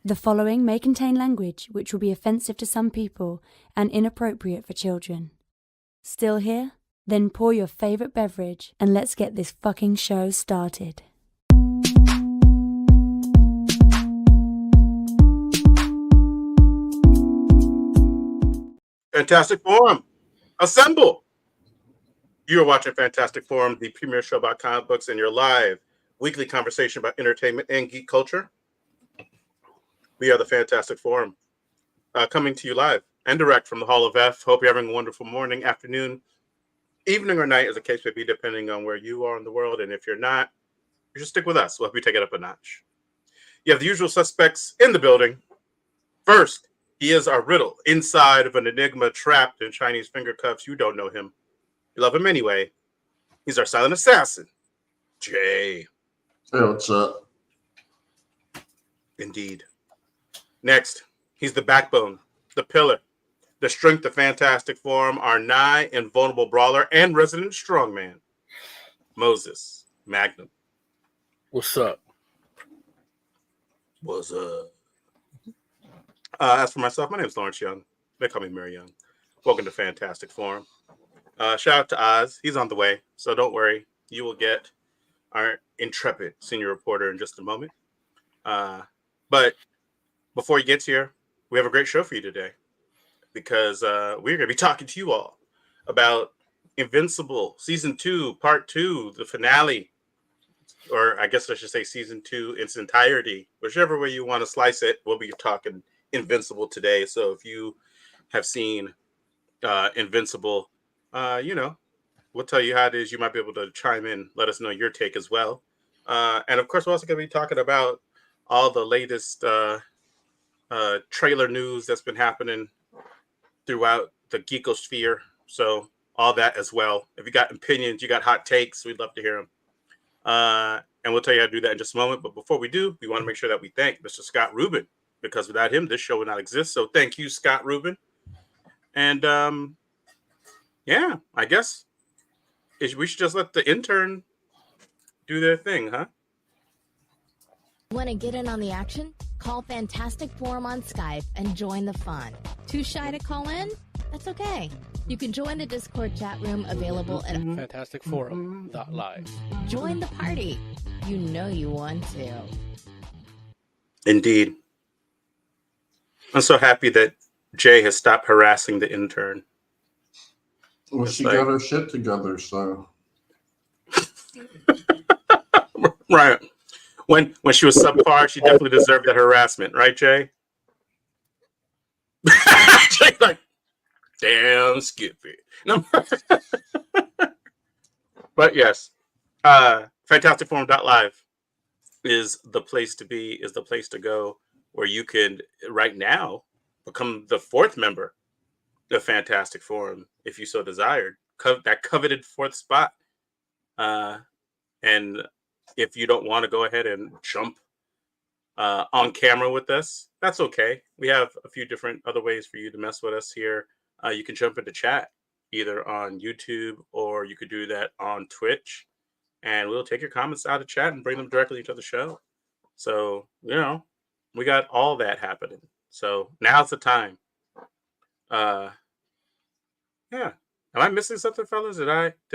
The following may contain language which will be offensive to some people and inappropriate for children. Still here? Then pour your favorite beverage and let's get this fucking show started. Fantastic Forum, assemble! You are watching Fantastic Forum, the premier show about comic books and your live weekly conversation about entertainment and geek culture. We are the Fantastic Forum, coming to you live and direct from the Hall of F. Hope you're having a wonderful morning, afternoon, evening, or night, as the case may be, depending on where you are in the world. And if you're not, you should stick with us. We'll help you take it up a notch. You have the usual suspects in the building. First, he is our riddle inside of an enigma trapped in Chinese finger cuffs. You don't know him. You love him anyway. He's our silent assassin, Jay. Hey, what's up? Indeed. Next, he's the backbone, the pillar, the strength of Fantastic Forum, our nigh invulnerable brawler and resident strongman, Moses Magnum. What's up? What's up? As for myself, my name is Lawrence Young. They call me Mary Young. Welcome to Fantastic Forum. Shout out to Oz. He's on the way, so don't worry. You will get our intrepid senior reporter in just a moment. But before he gets here, we have a great show for you today because we're going to be talking to you all about Invincible Season 2, Part 2, the finale, or I guess I should say Season 2 in its entirety. Whichever way you want to slice it, we'll be talking Invincible today. So if you have seen Invincible, we'll tell you how it is. You might be able to chime in, let us know your take as well. And of course, we're also going to be talking about all the latest trailer news that's been happening throughout the geekosphere. So all that as well. If you got opinions, you got hot takes, we'd love to hear them. And we'll tell you how to do that in just a moment. But before we do, we want to make sure that we thank Mr. Scott Rubin, because without him, this show would not exist. So thank you, Scott Rubin. And yeah, I guess we should just let the intern do their thing, huh? Want to get in on the action? Call Fantastic Forum on Skype and join the fun. Too shy to call in? That's okay. You can join the Discord chat room available at FantasticForum.live. Join the party. You know you want to. Indeed. I'm so happy that Jay has stopped harassing the intern. Well, she got her shit together, so. Right. When she was subpar, she definitely deserved that harassment, right, Jay? Jay's like, damn, Skippy. No. But yes, FantasticForum.live is the place to be, is the place to go, where you can, right now, become the fourth member of Fantastic Forum, if you so desired. That coveted fourth spot. And if you don't want to go ahead and jump on camera with us, that's okay. We have a few different other ways for you to mess with us here. You can jump into chat, either on YouTube or you could do that on Twitch. And we'll take your comments out of chat and bring them directly to the show. So, we got all that happening. So now's the time. Yeah. Am I missing something, fellas? Did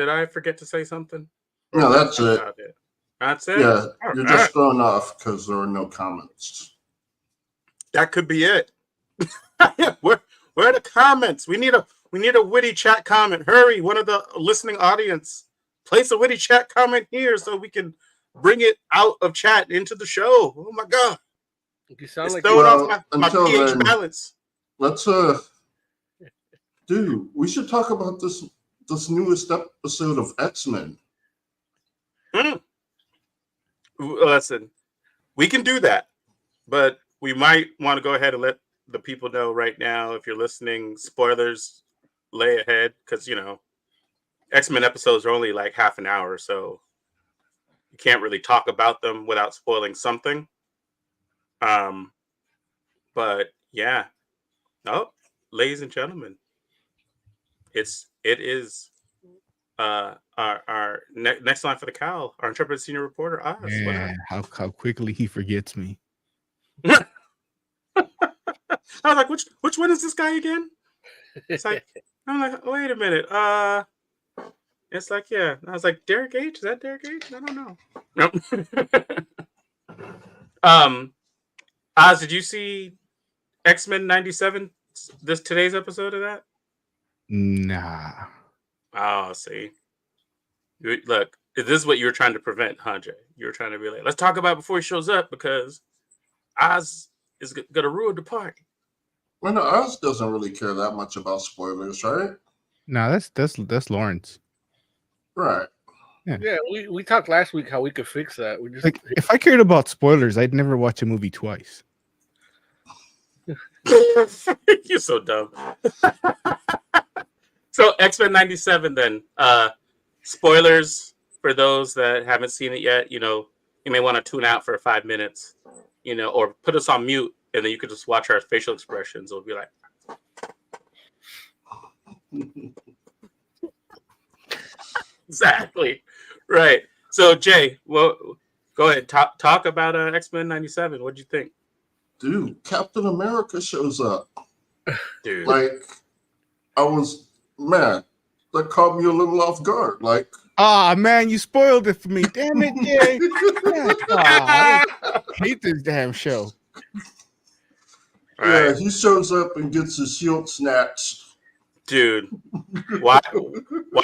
I forget to say something? No, that's it. That's it? Yeah, you're just thrown off because there were no comments. That could be it. Where are the comments? We need a witty chat comment. Hurry, one of the listening audience, place a witty chat comment here so we can bring it out of chat into the show. Oh my god. You sound it's like throwing off my pH then, balance. Let's dude, we should talk about this newest episode of X-Men. Listen, we can do that, but we might want to go ahead and let the people know right now, if you're listening, spoilers lay ahead, because X-Men episodes are only like half an hour, so you can't really talk about them without spoiling something. But yeah, ladies and gentlemen, it is our next line for the cow, our intrepid senior reporter, Oz. Yeah, how quickly he forgets me. I was like, which one is this guy again? It's like, I'm like, wait a minute. It's like, yeah. I was like, Derek H? Is that Derek H? I don't know. Nope. Oz, did you see X-Men 97? Today's episode of that? Nah. Oh, see. Look, this is what you were trying to prevent, huh, Jay? You were trying to be like, let's talk about it before he shows up because Oz is gonna ruin the party. Well, no, Oz doesn't really care that much about spoilers, right? No, that's Lawrence. Right. Yeah, we talked last week how we could fix that. We just Like, if I cared about spoilers, I'd never watch a movie twice. You're so dumb. So X-Men 97 then. Spoilers for those that haven't seen it yet. You know, you may want to tune out for 5 minutes, you know, or put us on mute and then you could just watch our facial expressions. It'll be like exactly. Right. So Jay, well, go ahead. Talk about X-Men 97. What'd you think? Dude, Captain America shows up. Dude. Like, man, that caught me a little off guard. Like, Man, you spoiled it for me. Damn it, Jay. I hate this damn show. yeah, he shows up and gets his shield snatched. Dude, why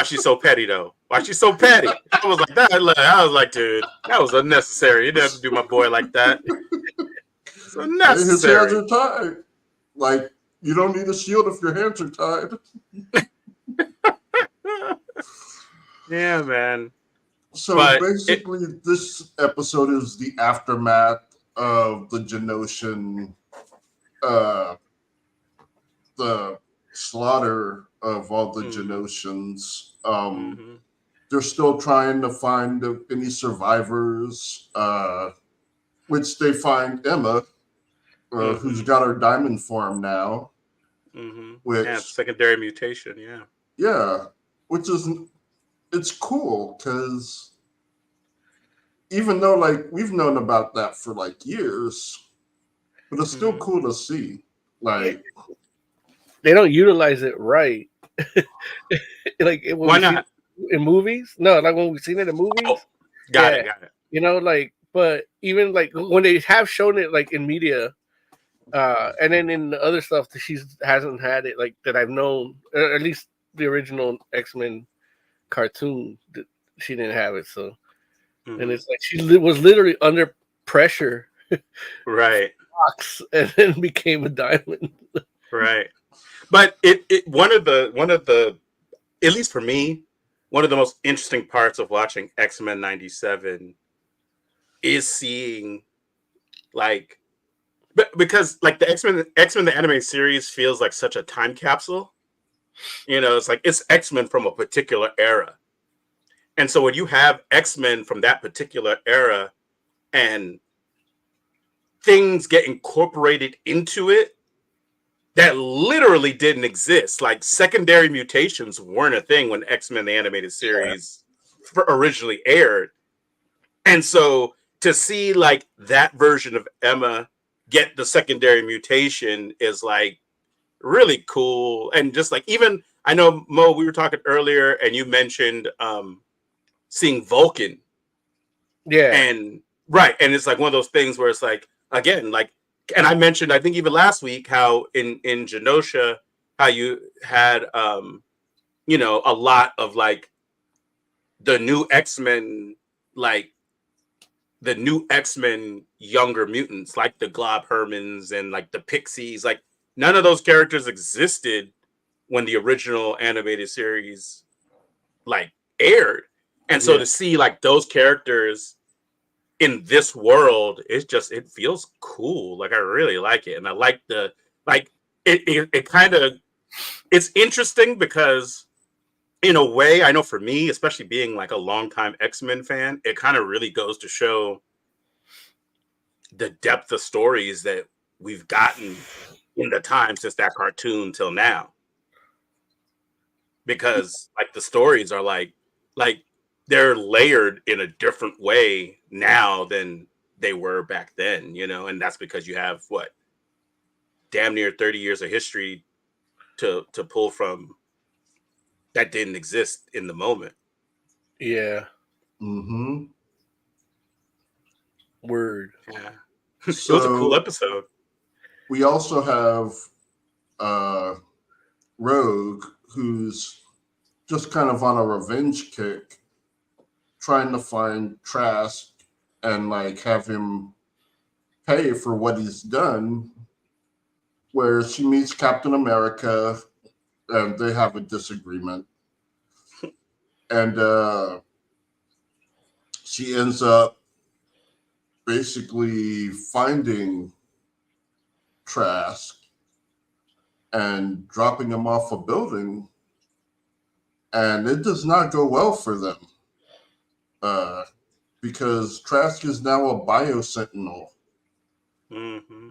she so petty though? Why she so petty? I was like that. I was like, dude, that was unnecessary. You didn't have to do my boy like that. It's unnecessary. His hands are tied. Like, you don't need a shield if your hands are tied. Yeah, man. So But basically, this episode is the aftermath of the Genosian, the slaughter of all the Genosians. They're still trying to find any survivors, which they find Emma, who's got her diamond form now. Which, yeah, secondary mutation, yeah. Yeah, which is, it's cool because even though like we've known about that for like years, but it's still cool to see. Like, they don't utilize it right. Like, why not? In movies? No, like when we've seen it in movies. Oh, got it. You know, like, but even like when they have shown it like in media, and then in the other stuff that she hasn't had it, like that I've known, or at least the original X-Men cartoon, that she didn't have it. So, and it's like she was literally under pressure, right? And then became a diamond, right? But it one of the at least for me, one of the most interesting parts of watching X-Men 97 is seeing like, because like the X-Men the animated series feels like such a time capsule. You know, it's like it's X-Men from a particular era. And so when you have X-Men from that particular era and things get incorporated into it that literally didn't exist, like secondary mutations weren't a thing when X-Men the animated series originally aired. And so to see like that version of Emma get the secondary mutation is like really cool. And just like, even I know, Mo, we were talking earlier and you mentioned seeing Vulcan. Yeah. And right. And it's like one of those things where it's like, again, like, and I mentioned, I think even last week, how in Genosha, how you had, you know, a lot of like the new X-Men, like the new X-Men younger mutants, like the Glob Hermans and like the Pixies, like none of those characters existed when the original animated series like aired. And so to see like those characters in this world, it's just, it feels cool. Like I really like it. And I like the, like it kind of, it's interesting because in a way, I know for me, especially being like a longtime X-Men fan, it kind of really goes to show the depth of stories that we've gotten in the time since that cartoon till now. Because like the stories are like they're layered in a different way now than they were back then, you know, and that's because you have what, damn near 30 years of history to pull from that didn't exist in the moment. Yeah. Mm-hmm. Word. Yeah. It was a cool episode. We also have Rogue, who's just kind of on a revenge kick, trying to find Trask and like have him pay for what he's done, where she meets Captain America and they have a disagreement. And she ends up basically finding Trask and dropping him off a building, and it does not go well for them because Trask is now a biosentinel. Mm-hmm.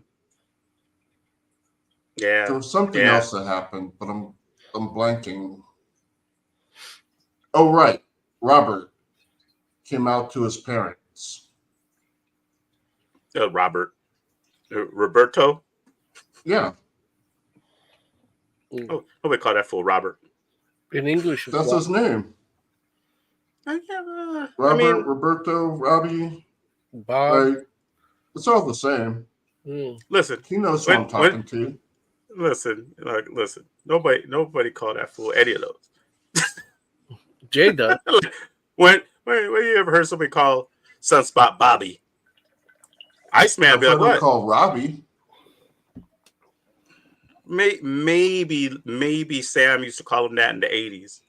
Yeah. There was something else that happened, but I'm blanking. Oh, right. Robert came out to his parents. Roberto? Yeah. Oh, we call that fool Robert. In English, That's his name. Robert, Roberto, Robbie. Bob. Like, it's all the same. Listen. He knows who I'm talking to. Listen. Nobody called that fool any of those. Jay does. When you ever heard somebody call Sunspot Bobby? Iceman be like, what? Call Robbie. Maybe Sam used to call him that in the 80s.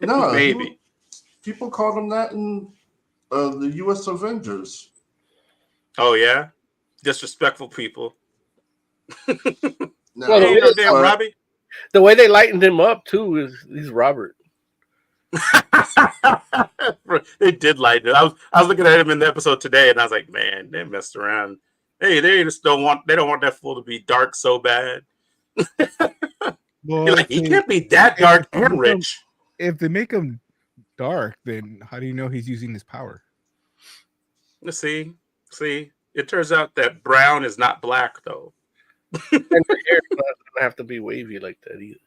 No, maybe. People called him that in the U.S. Avengers. Oh, yeah? Disrespectful people. No, Well, damn Robbie. The way they lightened him up, too, is he's Robert. They did lighten it. I was looking at him in the episode today, and I was like, man, they messed around. Hey, they don't want that fool to be dark so bad. Well, You're like, he can't be that dark and rich. If they make him dark, then how do you know he's using his power? Let's see. It turns out that brown is not black, though. And the hair doesn't have to be wavy like that either.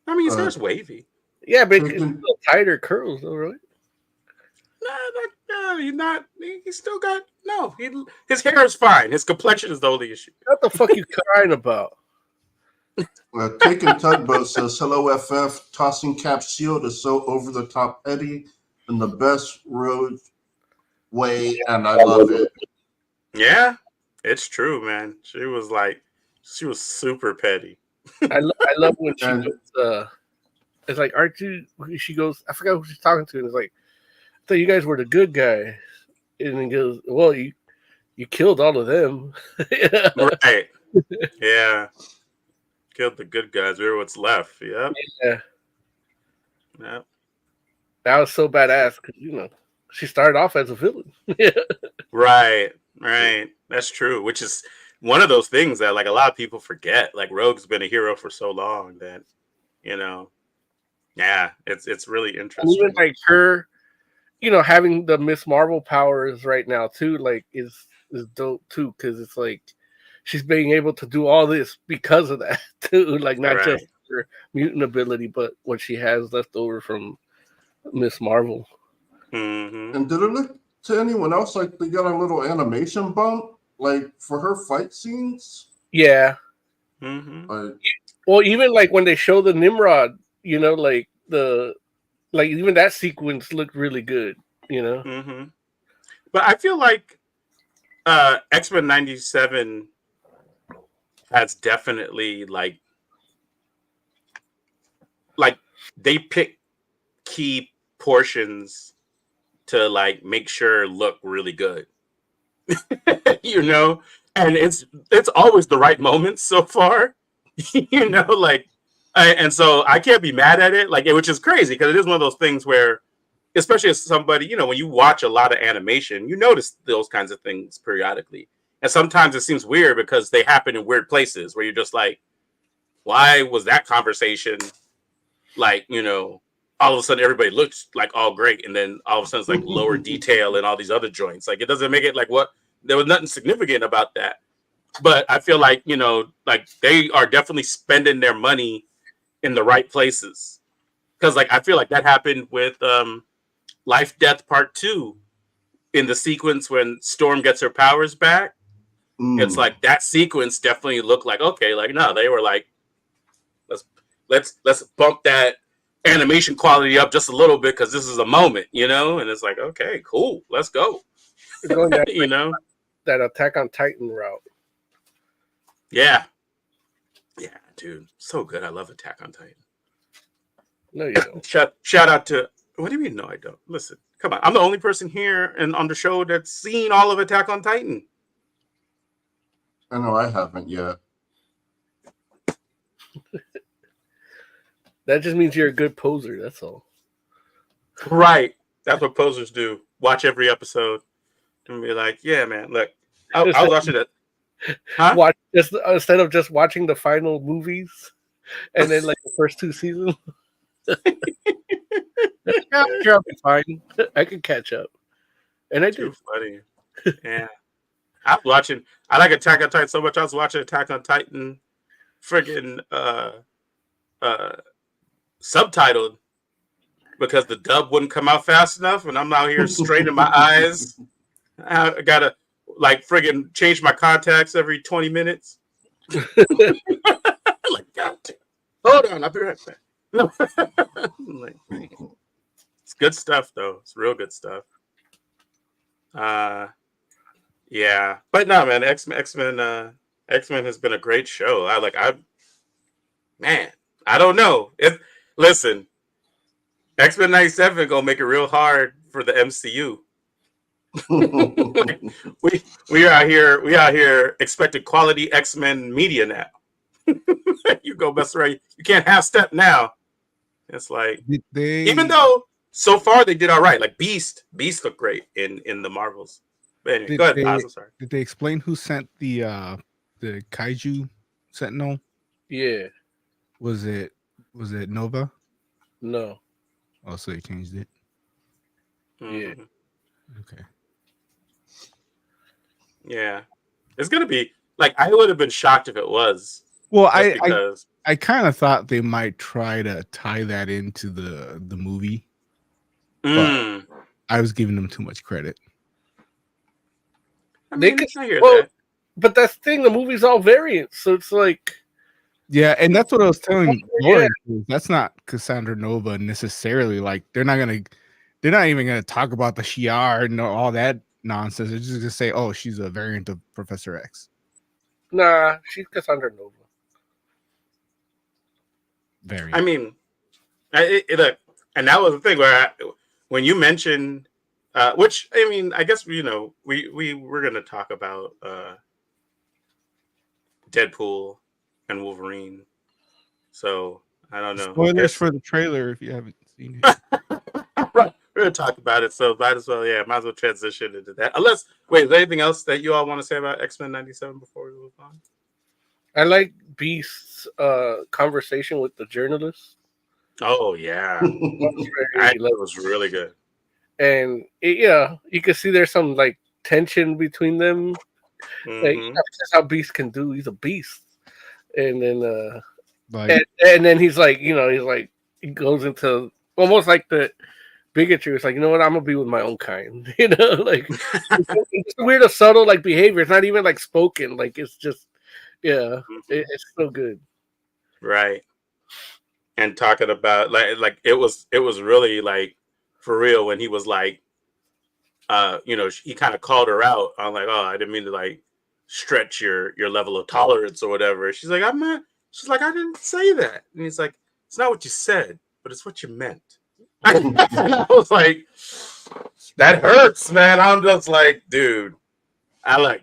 I mean, his hair's wavy. Yeah, but it's still tighter curls, though, right? No, he's not. He's still got his hair is fine. His complexion is the only issue. What the fuck you crying about? Taking Tugboat says, hello, FF. Tossing Cap Shield is so over the top petty in the best road way, and I love it. Yeah, it's true, man. She was super petty. I love when she goes, it's like, aren't you? She goes, I forgot who she's talking to, and it's like, I thought you guys were the good guy. And he goes, well, you killed all of them. Right. Yeah. Killed the good guys. We were what's left. Yep. Yeah. Yep. That was so badass because, she started off as a villain. Right. That's true. Which is one of those things that, like, a lot of people forget. Like, Rogue's been a hero for so long that, yeah, it's really interesting. Even like her, having the Miss Marvel powers right now too, like is dope too, because it's like she's being able to do all this because of that too, like not just her mutant ability, but what she has left over from Miss Marvel. Mm-hmm. And did it look to anyone else like they got a little animation bump, like for her fight scenes? Yeah. Mm-hmm. Well, even like when they show the Nimrod, like even that sequence looked really good, Mm-hmm. But I feel like X-Men 97 has definitely like they pick key portions to like make sure look really good. And it's always the right moments so far. And so I can't be mad at it, which is crazy because it is one of those things where, especially as somebody, when you watch a lot of animation, you notice those kinds of things periodically. And sometimes it seems weird because they happen in weird places where you're just like, why was that conversation all of a sudden everybody looks like all great, and then all of a sudden it's like lower detail and all these other joints. Like, it doesn't make it like what there was nothing significant about that. but I feel like, like they are definitely spending their money in the right places. Because like I feel like that happened with Life Death Part 2 in the sequence when Storm gets her powers back. It's like that sequence definitely looked like, okay, like no, they were like, let's bump that animation quality up just a little bit because this is a moment, and it's like, okay, cool, let's go. Going that you know that Attack on Titan route. Yeah, dude, so good. I love Attack on Titan. No, you don't. Shout out to, what do you mean? No, I don't. Listen, come on, I'm the only person here and on the show that's seen all of Attack on Titan. I know I haven't yet. That just means you're a good poser. That's all. Right. That's what posers do. Watch every episode and be like, yeah, man, look, I was watching it. Huh? Watch just instead of just watching the final movies and then like the first 2 seasons. Sure, I'll be fine. I can catch up. And I do. Too funny. Yeah. I like Attack on Titan so much. I was watching Attack on Titan friggin' subtitled because the dub wouldn't come out fast enough, and I'm out here straining my eyes. I gotta like friggin' change my contacts every 20 minutes. Like, God damn. Hold on, I'll be right back. No. Like, it's good stuff though. It's real good stuff. Yeah, but no, man, X-Men has been a great show. I don't know. Listen, X-Men 97 gonna make it real hard for the MCU. Like, we out here expecting quality X-Men media now. You go mess around. You can't half step now. It's like, even though so far they did all right. Like Beast looked great in the Marvels. But anyway, go ahead, Oz, I'm sorry. Did they explain who sent the Kaiju Sentinel? Yeah. Was it Nova? No. Oh, so they changed it. Yeah. Okay. Yeah, it's gonna be like, I would have been shocked if it was. Well, I kind of thought they might try to tie that into the movie, but I was giving them too much credit. They could hear that, but that's the thing. The movie's all variants, so it's like, yeah, and that's what I was telling Lauren. Yeah. That's not Cassandra Nova necessarily. Like they're not even gonna talk about the Shi'ar and all that nonsense. They're just gonna say, "Oh, she's a variant of Professor X." Nah, she's Cassandra Nova. Variant. I mean, and that was the thing where when you mentioned, which I mean, I guess we were gonna talk about Deadpool and Wolverine. So I don't know. Spoilers for the trailer if you haven't seen it. Right, we're gonna talk about it, so might as well transition into that. Unless, wait, is there anything else that you all want to say about X-Men 97 before we move on? I like Beast's conversation with the journalist. Oh yeah, it was really good. And you can see there's some like tension between them. Like, that's how Beast can do. He's a beast. And then and then he's like, he goes into almost like the bigotry. It's like, you know what, I'm gonna be with my own kind. Like it's weird, a subtle like behavior. It's not even like spoken. Like it's just, it's so good. Right. And talking about like it was really like for real when he was like, he kind of called her out on like, oh, I didn't mean to like stretch your level of tolerance or whatever. She's like, I'm not. She's like, I didn't say that. And he's like, it's not what you said, but it's what you meant. I was like, that hurts, man. I'm just like, dude, I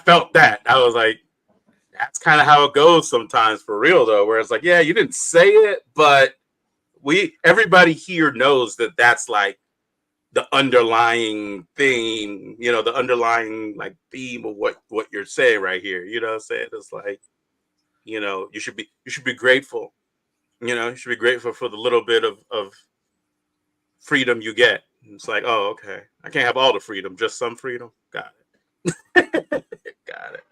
felt that. I was like, that's kind of how it goes sometimes for real though, where it's like, yeah, you didn't say it, but everybody here knows that that's like the underlying thing, the underlying like theme of what you're saying right here. You know what I'm saying? It's like, you should be grateful. You should be grateful for the little bit of freedom you get. And it's like, oh, okay. I can't have all the freedom, just some freedom. Got it. Got it.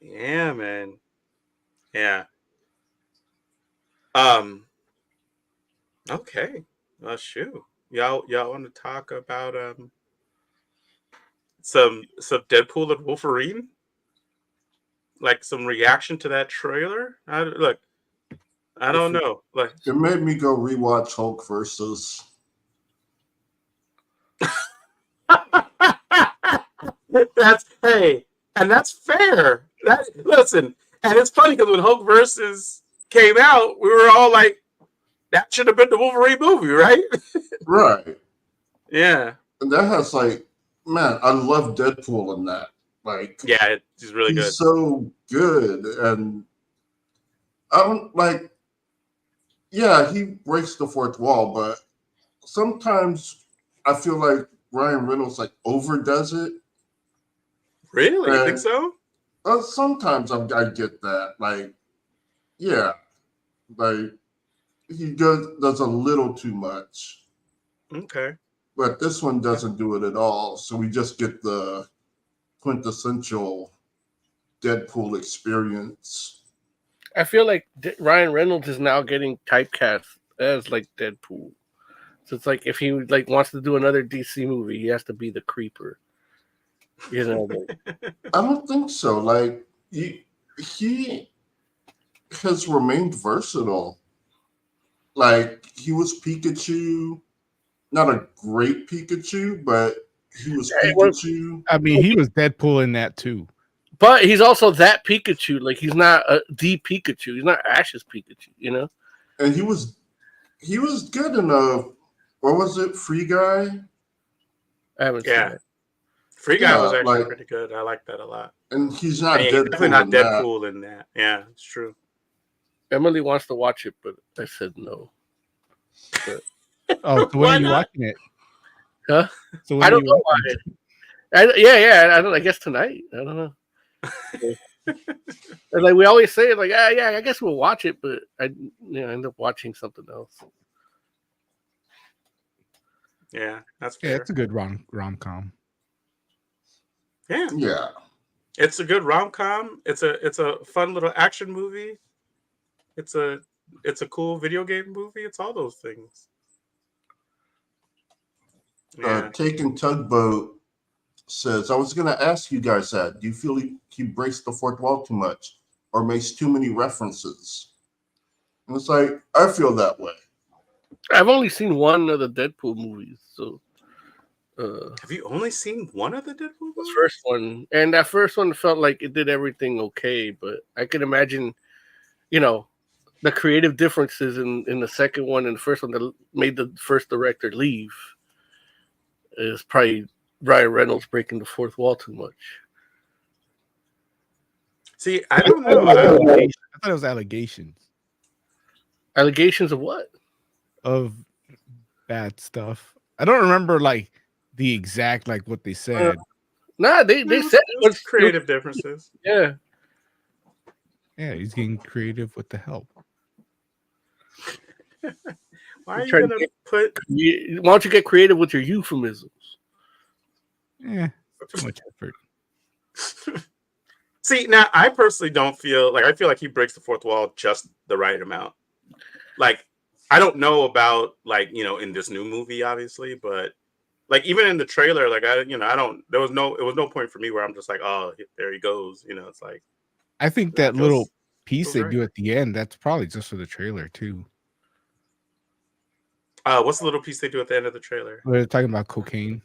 Yeah, man. Yeah. Okay. Shoot. Y'all want to talk about some Deadpool and Wolverine? Like some reaction to that trailer? Look, I don't know. Like It made me go rewatch Hulk versus. that's hey, and that's fair. Listen, and it's funny because when Hulk versus came out, we were all like, that should have been the Wolverine movie, right? Right. Yeah. And that has like, man, I love Deadpool in that. Like, Yeah, he's really good. He's so good. And I'm like, yeah, he breaks the fourth wall, but sometimes I feel like Ryan Reynolds like overdoes it. Really? You think so? Sometimes I get that. Like, yeah, like he does a little too much. Okay. But this one doesn't do it at all. So we just get the quintessential Deadpool experience. I feel like Ryan Reynolds is now getting typecast as like Deadpool. So it's like if he like wants to do another DC movie, he has to be the creeper. You know. I don't think so. Like he has remained versatile. Like he was Pikachu, not a great Pikachu, but he was Pikachu. I mean, he was Deadpool in that too. But he's also that Pikachu. Like he's not the Pikachu. He's not Ash's Pikachu. You know. And he was good in what was it, Free Guy? I haven't seen it. Free Guy was actually pretty good. I like that a lot. And he's not definitely not Deadpool in that. Yeah, it's true. Emily wants to watch it, but I said no. But, so when are you watching it? Huh? So I don't know why. I guess tonight. I don't know. Like we always say, like I guess we'll watch it, but I end up watching something else. Yeah, that's fair. Yeah, it's a good rom-com. Yeah, it's a good rom-com. It's a fun little action movie. It's a cool video game movie. It's all those things. Yeah. Taking Tugboat says, I was going to ask you guys that. Do you feel he breaks the fourth wall too much or makes too many references? And it's like, I feel that way. I've only seen one of the Deadpool movies, so. Have you only seen one of the Deadpool movies? The first one, and that first one felt like it did everything okay, but I can imagine, the creative differences in the second one and the first one that made the first director leave is probably Ryan Reynolds breaking the fourth wall too much. See, I don't know. I thought it was allegations. Allegations of what? Of bad stuff. I don't remember like the exact like what they said. They said it was creative differences. Yeah. Yeah, he's getting creative with the help. Why are you gonna put? Why don't you get creative with your euphemisms? Yeah, too much effort. See, now I personally don't feel like I feel like he breaks the fourth wall just the right amount. Like I don't know about like in this new movie, obviously, but like even in the trailer, like I don't. It was no point for me where I'm just like, oh, there he goes. It's like. I think that little piece they do at the end, that's probably just for the trailer too. What's the little piece they do at the end of the trailer? They're talking about cocaine.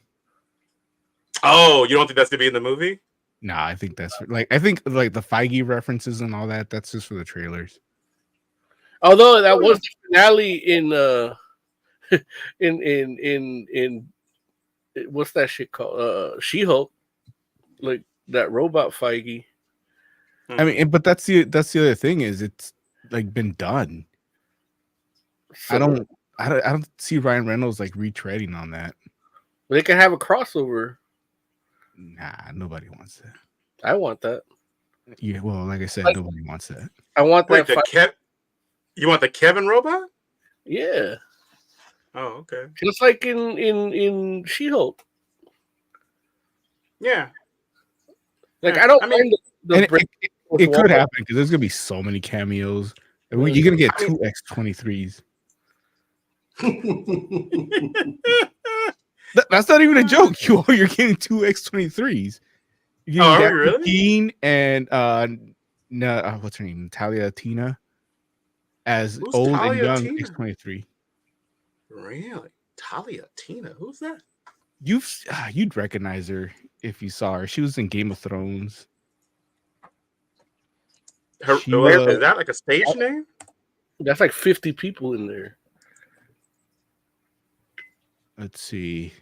Oh, you don't think that's gonna be in the movie? Nah, I think that's like the Feige references and all that. That's just for the trailers. Although that was the finale in in what's that shit called? She-Hulk, like that robot Feige. I mean, but that's the other thing is it's like been done. So, I don't see Ryan Reynolds like retreading on that. They can have a crossover. Nah, nobody wants that. I want that. Yeah, well, like I said, nobody wants that. I want that. You want the Kevin robot? Yeah. Oh, okay. Just like in She-Hulk. Yeah. Like Yeah, I don't I mean, mind the And break. with it could Walmart. happen because there's gonna be so many cameos. You're gonna get two X-23s. That's not even a joke. You're getting two X-23s. You're Oh, getting are we Daphne really? Keene and what's her name? Natalia Tina as Who's old and Talia young Tina? X-23. Really? Talia Tina? Who's that? You'd recognize her if you saw her. She was in Game of Thrones. She Is that like a stage name? That's like 50 people in there. Let's see.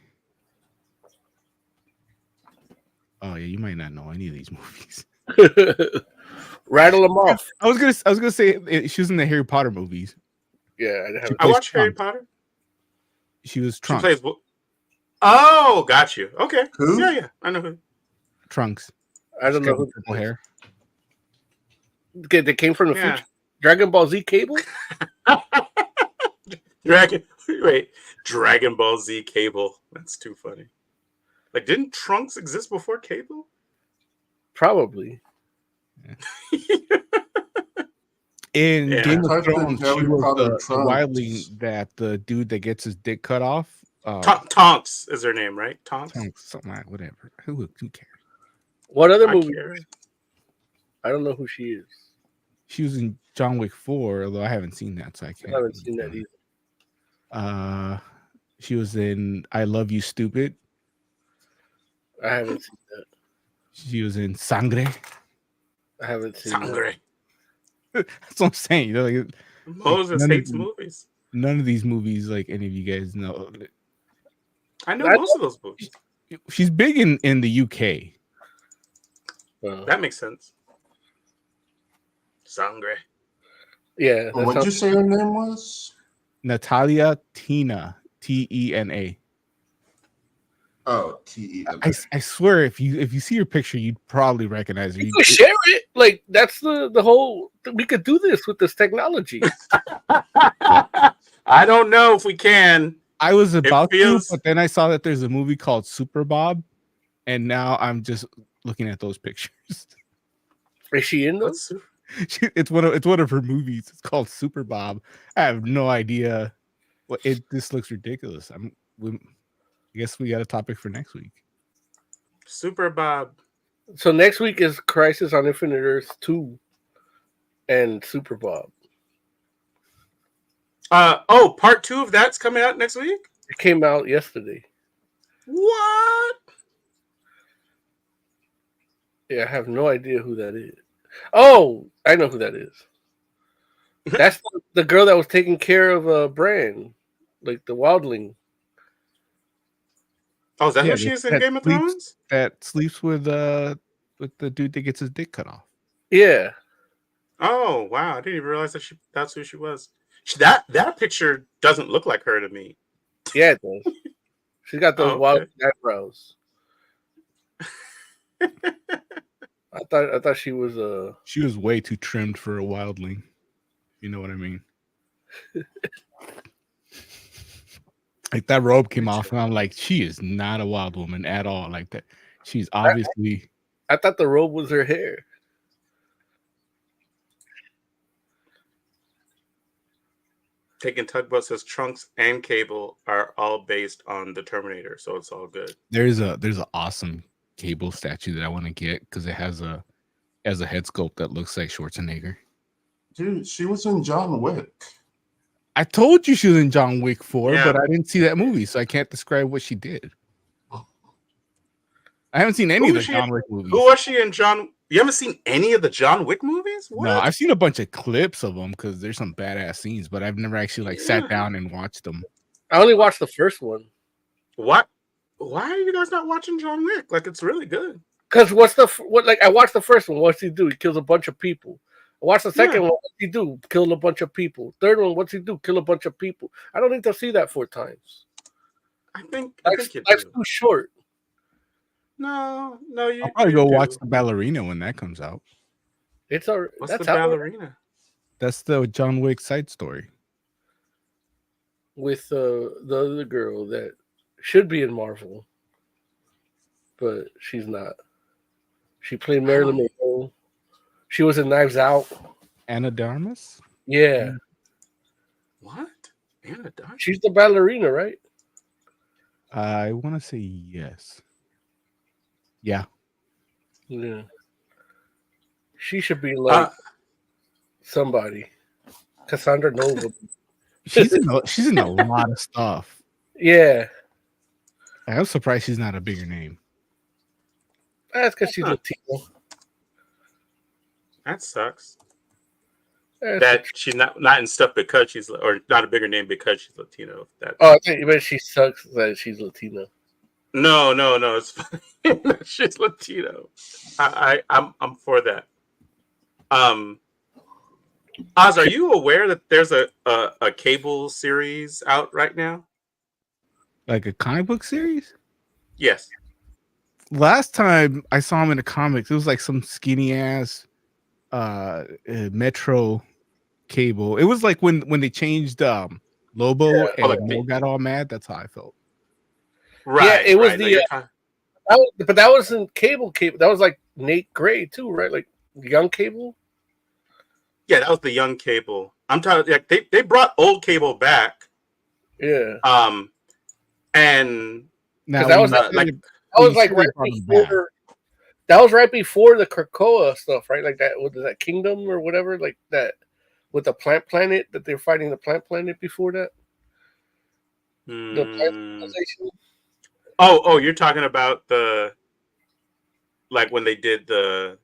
Oh yeah, you might not know any of these movies. Rattle them off. I was gonna say she was in the Harry Potter movies. Yeah, I watched Harry Potter. She was She Trunks. plays. Oh, got you. Okay. Who? Yeah, I know who. Trunks. I don't She's know got who purple hair. They came from the Yeah. future. Dragon Ball Z Cable. Dragon Ball Z Cable. That's too funny. Like, didn't Trunks exist before Cable? Probably. In Yeah. Game Type of in Thrones, she Harry was Potter the Trunks. wildling that the dude that gets his dick cut off. Tonks is her name, right? Tonks. Something like whatever. Who cares? What other I movie? care. I don't know who she is. She was in John Wick 4, although I haven't seen that, so I I can't. haven't seen that either. She was in I Love You Stupid. I haven't seen that. She was in Sangre. I haven't seen Sangre. That's what I'm saying. You know, like, Moses none of hates the- movies. none of these movies, like any of you guys know. I know most of those movies. She's big in the UK. that. That makes sense. Sangre. Yeah. that What'd you sounds- say her name was? Natalia Tina, Tena. Oh, T-E-N. I swear, if you see her picture, you'd probably recognize her. You could share it. Like that's the whole. We could do this with this technology. I don't know if we can. I was about feels- to, but then I saw that there's a movie called Super Bob, and now I'm just looking at those pictures. Is she in those? It's one of her movies. It's called Super Bob. I have no idea. This looks ridiculous. I guess we got a topic for next week. Super Bob. So next week is Crisis on Infinite Earths 2 and Super Bob. Part 2 of that's coming out next week? It came out yesterday. What? Yeah, I have no idea who that is. Oh, I know who that is. That's the girl that was taking care of Bran, like the wildling. Oh, is that Yeah, who she is in that Game of sleeps- Thrones? That sleeps with the dude that gets his dick cut off. Yeah. Oh, wow. I didn't even realize that's who she was. That picture doesn't look like her to me. Yeah, it does. She's got those Oh, wild okay. eyebrows. I thought she was She was way too trimmed for a wildling. You know what I mean? Like that robe came off, and I'm like, she is not a wild woman at all. Like that, she's obviously. I thought the robe was her hair. Taking Tugboat says Trunks and Cable are all based on the Terminator, so it's all good. There's an awesome Cable statue that I want to get because it has a head sculpt that looks like Schwarzenegger. Dude, she was in John Wick. I told you she was in John Wick 4, Yeah. but I didn't see that movie, so I can't describe what she did. I haven't seen any Who of the was she John in- Wick movies. Who was she in John? You haven't seen any of the John Wick movies? What? No, I've seen a bunch of clips of them because there's some badass scenes, but I've never actually sat down and watched them. I only watched the first one. What? Why are you guys not watching John Wick? Like, it's really good. Because I watched the first one. What's he do? He kills a bunch of people. I watched the second one. What's he do? Kill a bunch of people. Third one. What's he do? Kill a bunch of people. I don't need to see that 4 times. I think you Life's do. too short. No, you. I'll probably you go do. watch The Ballerina when that comes out. It's a What's that's the out ballerina? That's the John Wick side story. with the other girl that should be in Marvel, but she's not. She played Marilyn Monroe. She was in Knives Out. Anna Darmus? Yeah. What? Anna Darmus? She's the ballerina, right? I want to say yes. Yeah. Yeah. She should be like somebody. Cassandra Nova. She's in a lot of stuff. Yeah. I'm surprised she's not a bigger name. That's because she's Latino. That sucks. That she's not in stuff because she's, or not a bigger name because she's Latino. That. Oh, I think you meant she sucks that she's Latino. No, it's fine. She's Latino. I'm for that. Oz, are you aware that there's a cable series out right now? Like a comic book series? Yes. Last time I saw him in the comics, it was like some skinny ass Metro cable. It was like when they changed Lobo and Mo got all mad. That's how I felt. Right. Yeah, it was right. but that wasn't cable. That was like Nate Gray too, right? Like young Cable. Yeah, that was the young Cable. I'm talking. Like they brought old Cable back. Yeah. And now that was right before the Krakoa stuff, right? Like that. What is that, Kingdom or whatever? Like that with the plant planet that they're fighting the plant planet before that. The plant civilization. Oh, you're talking about the, like when they did the,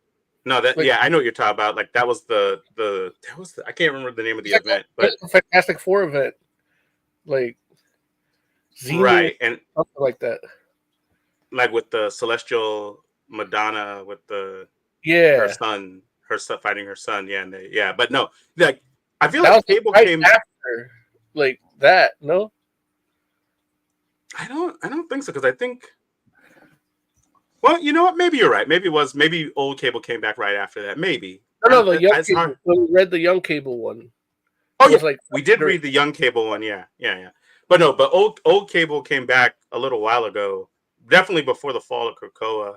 no, that, like, yeah, I know what you're talking about. Like that was the I can't remember the name of the event, but Fantastic Four event, like Xena, right, and something like that, like with the Celestial Madonna with the her son fighting her son, but no, like I feel that like Cable came after, like that, no. I don't think so, because I think, well, you know what? Maybe you're right. Maybe old Cable came back right after that. Maybe. No, the young Cable. When we read the young Cable one. Oh yeah, like we did read the young Cable one. Yeah. But no, but old Cable came back a little while ago. Definitely before the fall of Krakoa.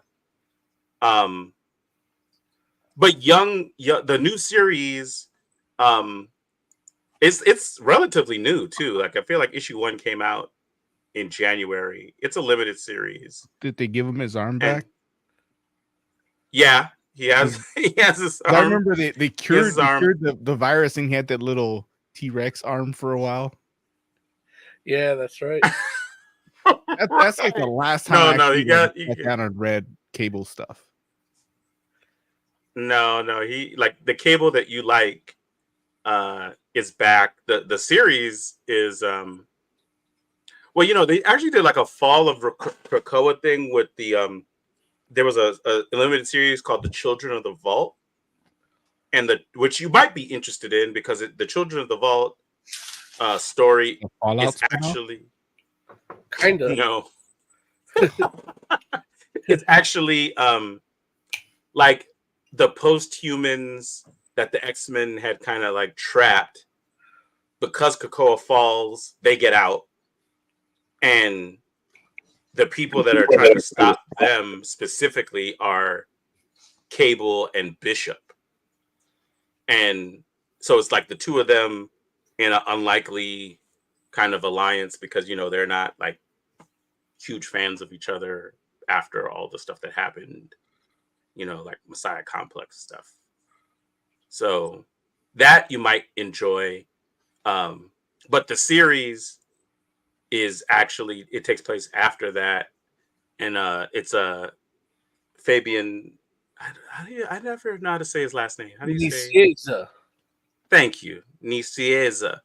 But the new series, it's relatively new too. Like I feel like issue 1 came out in January. It's a limited series. Did they give him his arm back? Yeah, he has his arm. I remember they cured the virus, and he had that little T-Rex arm for a while. Yeah, that's right. That's like the last time you got down and read Cable stuff. No, he, like, the Cable that you like is back. The series is well, you know, they actually did like a fall of Krakoa thing with the there was a limited series called The Children of the Vault, and which you might be interested in because the Children of the Vault story is actually kind of no. It's actually like the post-humans that the X-Men had kind of like trapped. Because Krakoa falls, they get out. And the people that are trying to stop them specifically are Cable and Bishop. And so it's like the two of them in an unlikely kind of alliance because, you know, they're not like huge fans of each other after all the stuff that happened, you know, like Messiah Complex stuff. So that you might enjoy. But the series is actually, it takes place after that. And it's a Fabian. I never know how to say his last name. How do you say? Nicieza. Thank you, Nicieza,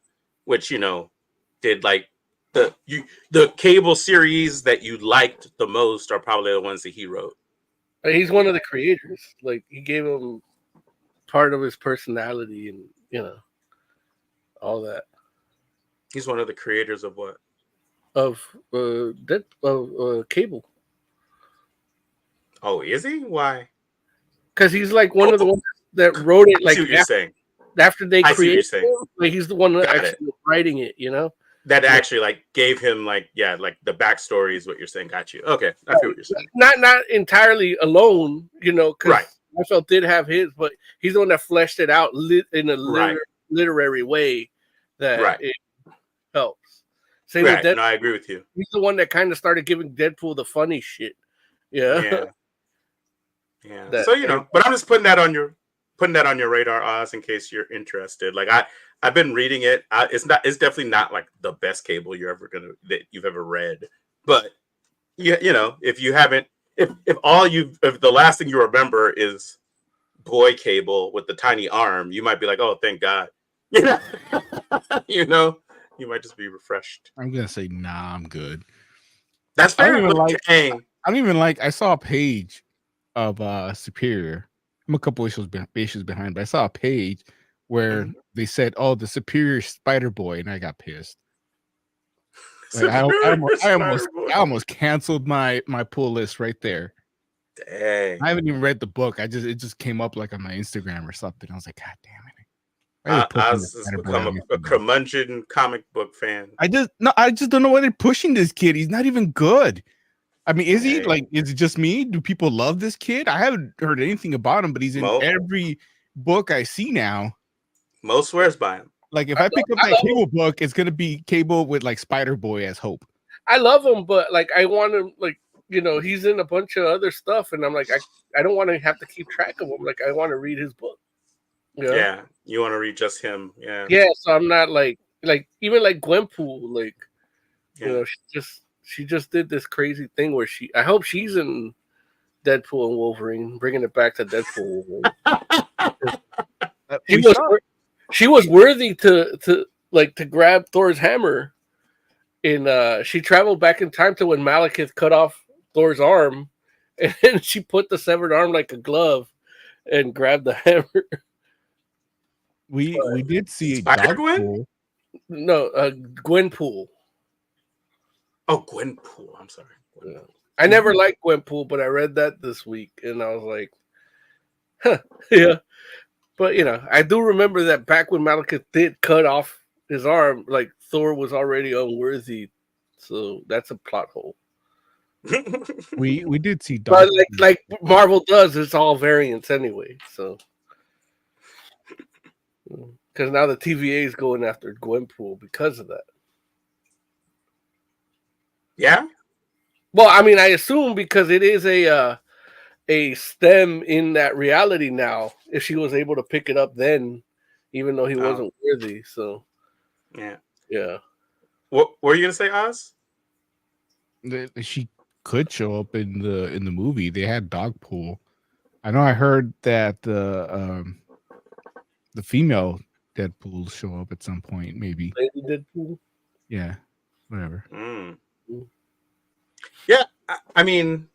which, you know, did like the Cable series that you liked the most are probably the ones that he wrote. He's one of the creators. Like he gave him part of his personality and, you know, all that. He's one of the creators of what? Of Cable. Oh, is he? Why? Because he's like one of the ones that wrote it. Like I see what you're saying. After they I see what you're created saying. it, like he's the one that actually was writing it. You know, that actually like gave him like the backstory is what you're saying. Got you. Okay, I feel what you're saying. Not entirely alone, because Right. Marcel did have his, but he's the one that fleshed it out in a literary way that it helps. Same with Deadpool. No, I agree with you. He's the one that kind of started giving Deadpool the funny shit. Yeah. So but I'm just putting that on your radar, Oz, in case you're interested. Like I've been reading it. It's definitely not like the best Cable that you've ever read. But if you haven't, if the last thing you remember is Boy Cable with the tiny arm, you might be like, oh, thank God. You might just be refreshed. I'm gonna say, nah, I'm good. That's fair. I don't even like. I saw a page of Superior. I'm a couple issues behind, but I saw a page where they said, "Oh, the Superior Spider Boy," and I got pissed. Like, I almost canceled my pull list right there. Dang. I haven't even read the book. It just came up like on my Instagram or something. I was like, God damn it. I has become a curmudgeon comic book fan. I just don't know why they're pushing this kid. He's not even good. I mean, is he like? Is it just me? Do people love this kid? I haven't heard anything about him, but he's in every book I see now. Mo swears by him. Like if I pick up that Cable book, it's gonna be Cable with like Spider Boy as Hope. I love him, but like I want him, like he's in a bunch of other stuff, and I'm like I don't want to have to keep track of him. Like I want to read his book. Yeah, you want to read just him. Yeah. Yeah, so I'm not like even like Gwenpool, like she just did this crazy thing where I hope she's in Deadpool and Wolverine, bringing it back to Deadpool. She was worthy to grab Thor's hammer. She traveled back in time to when Malekith cut off Thor's arm, and then she put the severed arm like a glove and grabbed the hammer. We did see Spider-Gwen? No, Gwenpool. Oh, Gwenpool. I'm sorry. Yeah. I never liked Gwenpool, but I read that this week, and I was like, huh, yeah. But, I do remember that back when Malekith did cut off his arm, like, Thor was already unworthy. So that's a plot hole. we did see But like Marvel does, it's all variants anyway, so. Because now the TVA is going after Gwenpool because of that. Yeah? Well, I mean, I assume because it is a stem in that reality now, if she was able to pick it up then, even though he wasn't worthy. So, yeah. What were you going to say, Oz? She could show up in the movie. They had Dogpool. I know I heard that the female Deadpool show up at some point, maybe. Lady Deadpool? Yeah, whatever. Yeah, I mean,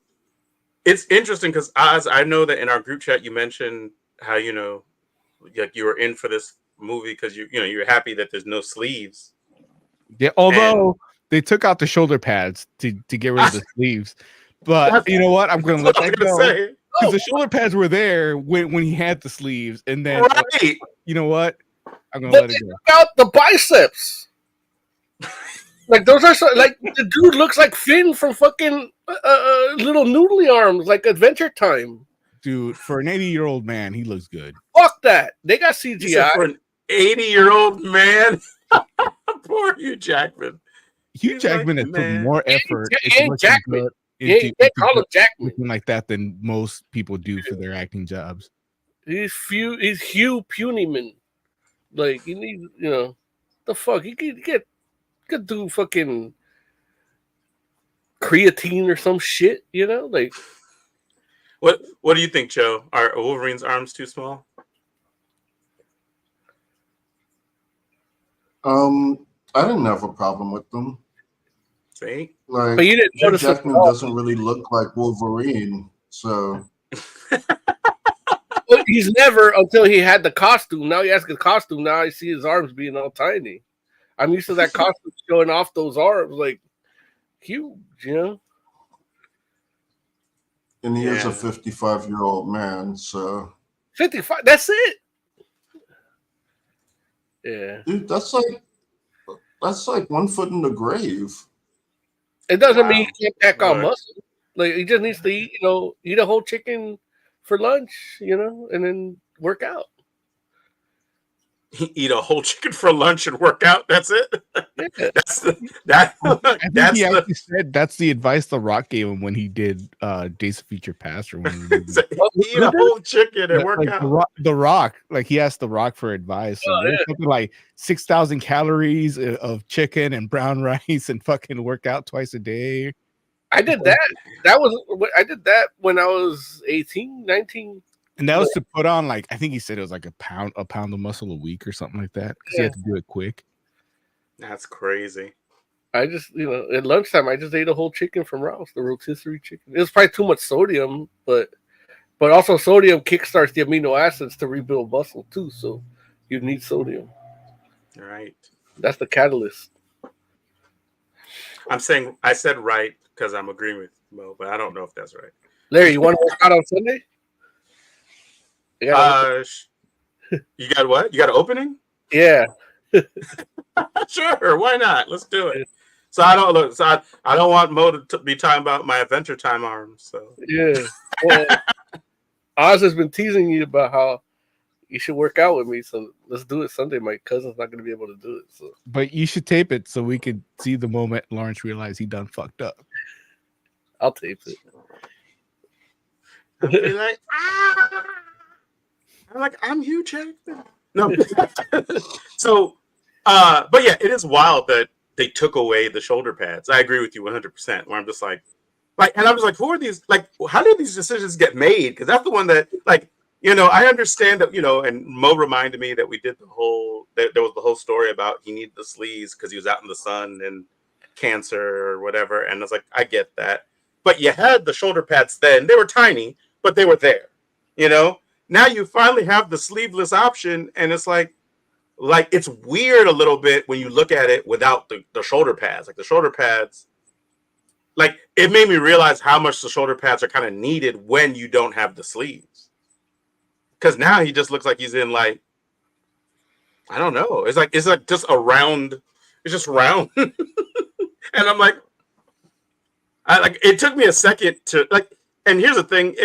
it's interesting because Oz, I know that in our group chat you mentioned how like you were in for this movie because you're happy that there's no sleeves. Yeah, although they took out the shoulder pads to get rid of the sleeves, but you know what? I'm going to let that go because the shoulder pads were there when he had the sleeves, and then you know what? I'm going to let it go. Took out the biceps. Like those are like the dude looks like Finn from fucking Little Noodly Arms, like Adventure Time. Dude, for an 80-year-old man, he looks good. Fuck that. They got CGI. For an 80-year-old man, poor Hugh Jackman. Hugh Jackman has put more effort into Jackman. They call him Jackman like that than most people do for their acting jobs. He's Hugh Punyman. Like you need, the fuck you could do fucking creatine or some shit, like. What do you think, Joe? Are Wolverine's arms too small? I didn't have a problem with them. See, like, but you didn't Hugh Jackman doesn't really look like Wolverine, so. Well, he's never until he had the costume. Now he has the costume. Now I see his arms being all tiny. I'm used to that costume showing off those arms, like huge, And he is a 55-year-old man, so 55. That's it. Yeah, dude, that's that's like 1 foot in the grave. It doesn't mean Wow. he can't pack on Lord. muscle. Like he just needs to eat, eat a whole chicken for lunch, and then work out. Eat a whole chicken for lunch and work out. That's it. Yeah. I think he that's actually said that's the advice The Rock gave him when he did Days of Future Past or one of the movies. Eat a whole chicken and work Like out. the Rock, like he asked The Rock for advice. So it was something like 6,000 calories of chicken and brown rice and fucking work out twice a day. I did that. I did that when I was 18, 19. And that was to put on like I think he said it was like a pound of muscle a week or something like that because he had to do it quick. That's crazy. I just at lunchtime I just ate a whole chicken from Rouse, the rotisserie chicken. It was probably too much sodium, but also sodium kickstarts the amino acids to rebuild muscle too. So you need sodium. Right. That's the catalyst. I'm saying I said right because I'm agreeing with Mo, but I don't know if that's right. Larry, you want to work out on Sunday? You got what? You got an opening? Yeah. Sure, why not? Let's do it. So I don't look. So I don't want Mo to be talking about my Adventure Time arms. So Yeah. Well, Oz has been teasing you about how you should work out with me. So let's do it Sunday. My cousin's not going to be able to do it. So, but you should tape it so we could see the moment Lawrence realized he done fucked up. I'll tape it. I'll be like, I'm Hugh Jackman. No. So, but yeah, it is wild that they took away the shoulder pads. I agree with you 100%. Where I'm just like, and I was like, who are these? Like, how did these decisions get made? Because that's the one that, I understand that, and Mo reminded me that we did there was the whole story about he needed the sleeves because he was out in the sun and cancer or whatever. And I was like, I get that. But you had the shoulder pads then. They were tiny, but they were there, Now you finally have the sleeveless option, and it's like it's weird a little bit when you look at it without the shoulder pads. Like the shoulder pads, it made me realize how much the shoulder pads are kind of needed when you don't have the sleeves. Because now he just looks like he's in I don't know. It's like just a round. It's just round, and I'm like, it took me a second to And here's the thing: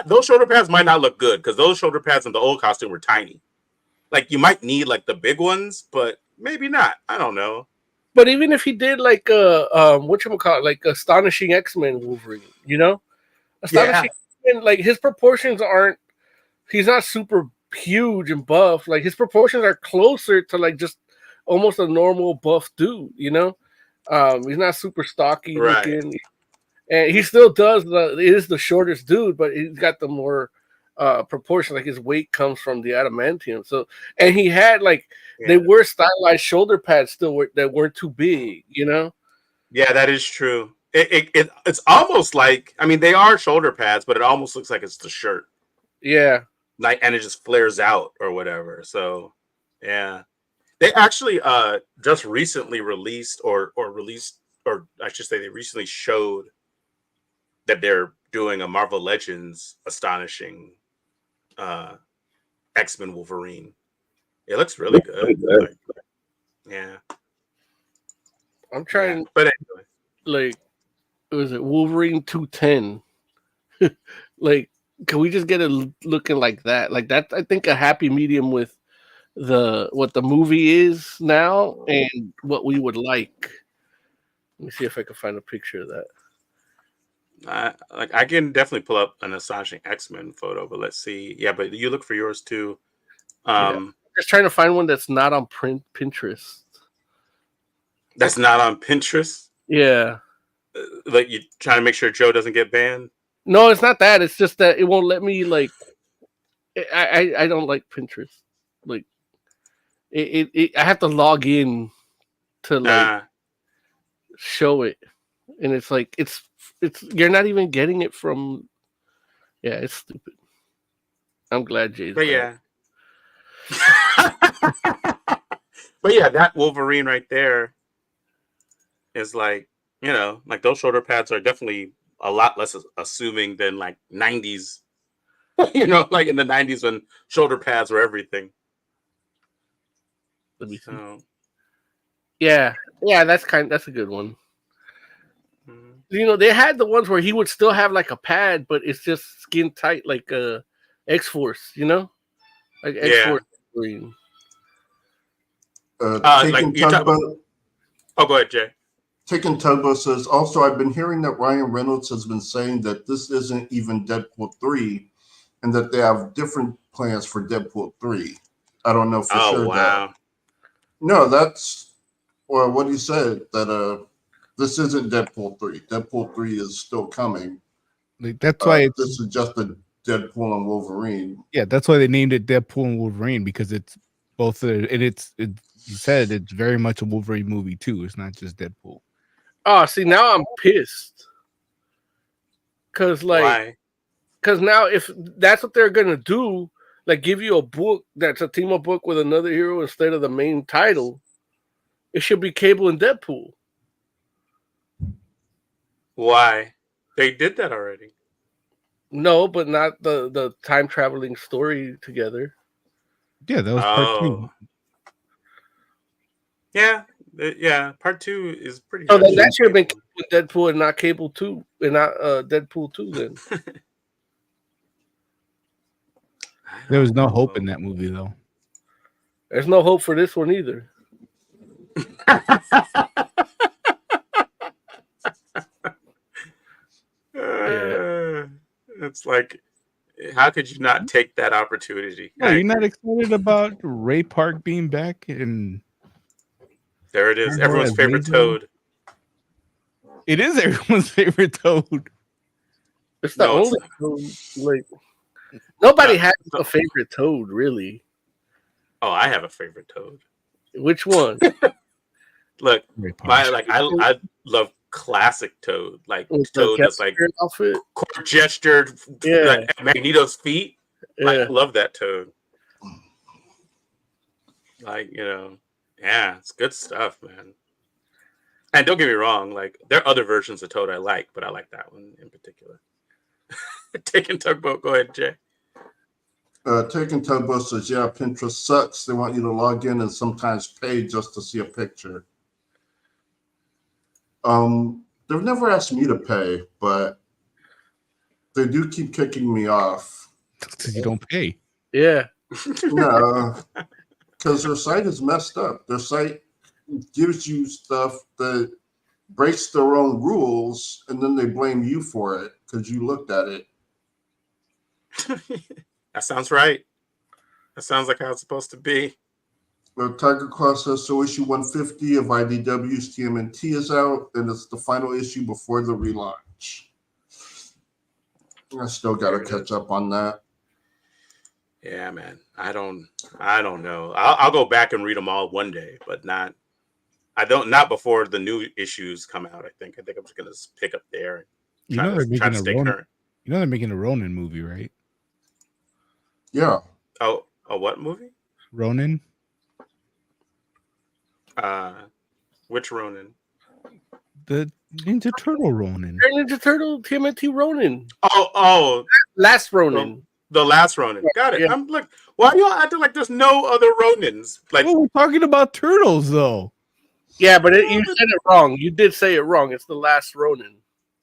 those shoulder pads might not look good because those shoulder pads in the old costume were tiny. You might need the big ones, but maybe not. I don't know. But even if he did whatchamacallit, Astonishing X-Men Wolverine, Astonishing X-Men, his proportions aren't. He's not super huge and buff. His proportions are closer to just almost a normal buff dude. He's not super stocky looking. And he still does it is the shortest dude, but he's got the more proportion. His weight comes from the adamantium. So, and he had they were stylized shoulder pads still that weren't too big, Yeah, that is true. It's almost they are shoulder pads, but it almost looks like it's the shirt. Yeah. And it just flares out or whatever. So, yeah. They actually just recently released or I should say they recently showed that they're doing a Marvel Legends Astonishing X-Men Wolverine. It looks really good. Yeah. I'm trying, but anyway. Was it Wolverine 210? Can we just get it looking like that? That's, I think, a happy medium with what the movie is now and what we would like. Let me see if I can find a picture of that. I can definitely pull up an Astonishing X-Men photo, but let's see. Yeah, but you look for yours too. I'm just trying to find one that's not on Pinterest. That's not on Pinterest? Yeah. You trying to make sure Joe doesn't get banned? No, it's not that. It's just that it won't let me I don't like Pinterest. I have to log in to show it, and it's it's you're not even getting it from. Yeah, it's stupid. I'm glad Jay's. But yeah. But yeah, that Wolverine right there is those shoulder pads are definitely a lot less assuming than 90s. In the 90s when shoulder pads were everything. Let me see. Yeah, that's a good one. Mhm. You know, they had the ones where he would still have like a pad, but it's just skin tight, like X Force. You know, like X Yeah. Force Wolverine. Taking Like you talk about. Tugboat. Oh, go ahead, Jay. Taking Tugboat says, also, I've been hearing that Ryan Reynolds has been saying that this isn't even Deadpool 3 and that they have different plans for Deadpool 3. I don't know for Oh sure that. wow. No, that's what he said, that this isn't Deadpool 3. Deadpool 3 is still coming. Like, that's why This is just a Deadpool and Wolverine. yeah, that's why they named it Deadpool and Wolverine, because it's both and you said it's very much a Wolverine movie too. It's not just Deadpool. Oh, see, now I'm pissed. Cause Why? now if that's what they're gonna do, like give you a book that's a team up book with another hero instead of the main title, it should be Cable and Deadpool. Why? They did that already. No, but not the time traveling story together. Yeah, that was part Oh. 2. Yeah. Part 2 is pretty So much. then that should have been Deadpool and not Cable 2 and not Deadpool 2 then. There was no hope in that movie though. There's no hope for this one either. It's like, how could you not take that opportunity? No, you're not excited about Ray Park being back, and There it is. Marvel Everyone's as favorite Mayhem? Toad. It is everyone's favorite Toad. It's the No, it's only like nobody No, has no. a favorite Toad really. Oh, I have a favorite Toad. Which one? Look, Ray Park. I love classic Toad, like With the Toad that's like Captain outfit. court gestured, Yeah. like at Magneto's feet. Like, Yeah. I love that Toad. Like, yeah, it's good stuff, man. And don't get me wrong, like there are other versions of Toad I like, but I like that one in particular. Taking Tugboat, go ahead, Jay. Taking Tugboat says, yeah, Pinterest sucks. They want you to log in and sometimes pay just to see a picture. They've never asked me to pay, but they do keep kicking me off. Because you don't pay. Yeah. No, because their site is messed up. Their site gives you stuff that breaks their own rules, and then they blame you for it because you looked at it. That sounds right. That sounds like how it's supposed to be. Tiger Claw says, so issue 150 of IDW's TMNT is out, and it's the final issue before the relaunch. I still got to catch up on that. Yeah, man. I don't know. I'll go back and read them all one day, but not before the new issues come out. I think I'm just gonna pick up there and try to stay current. You know they're making a Ronin movie, right? Yeah. Oh, a what movie? Ronin. Which Ronin? The Ninja Turtle Ronin. Ninja Turtle TMNT Ronin. Oh, Last Ronin. the last Ronin. Got it. Yeah. I'm like, why are y'all acting like there's no other Ronins? Like, Well, we're talking about turtles, though. Yeah, but you said it wrong. You did say it wrong. It's the last Ronin.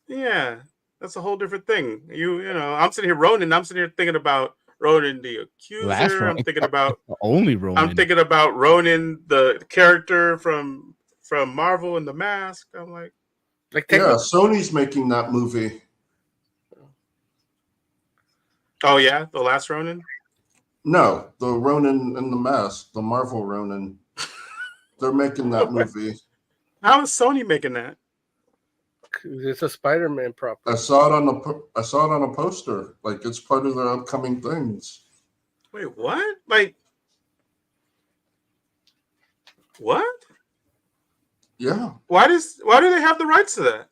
yeah, that's a whole different thing. I'm sitting here Ronin. I'm sitting here thinking about Ronin the Accuser. I'm thinking about the only Ronin. I'm thinking about Ronin, the character from Marvel and the Mask. I'm like, yeah, Sony's making that movie. Oh yeah, the last Ronin. No, the Ronin and the Mask, the Marvel Ronin. They're making that movie. How is Sony making that? It's a Spider-Man property. I saw it on a poster. Like it's part of their upcoming things. Wait, what? Like, what? Yeah. Why do they have the rights to that?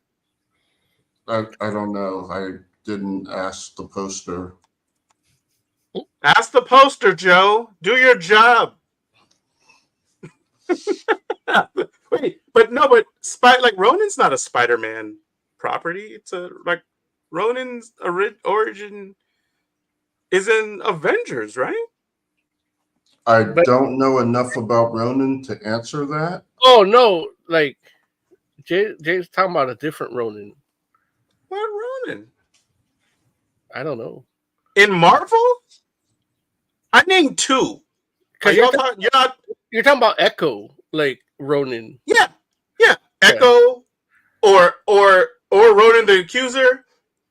I don't know. I didn't ask the poster. Ask the poster, Joe. Do your job. Wait, but Ronin's not a Spider-Man property. It's Ronin's origin is in Avengers, right? I But- don't know enough about Ronin to answer that. Oh no, like Jay's talking about a different Ronin. What Ronin? I don't know. In Marvel? I named 2. Are Because y'all talking? You're not. you're talking about Echo, like Ronin. Yeah. Echo, or Ronan the Accuser.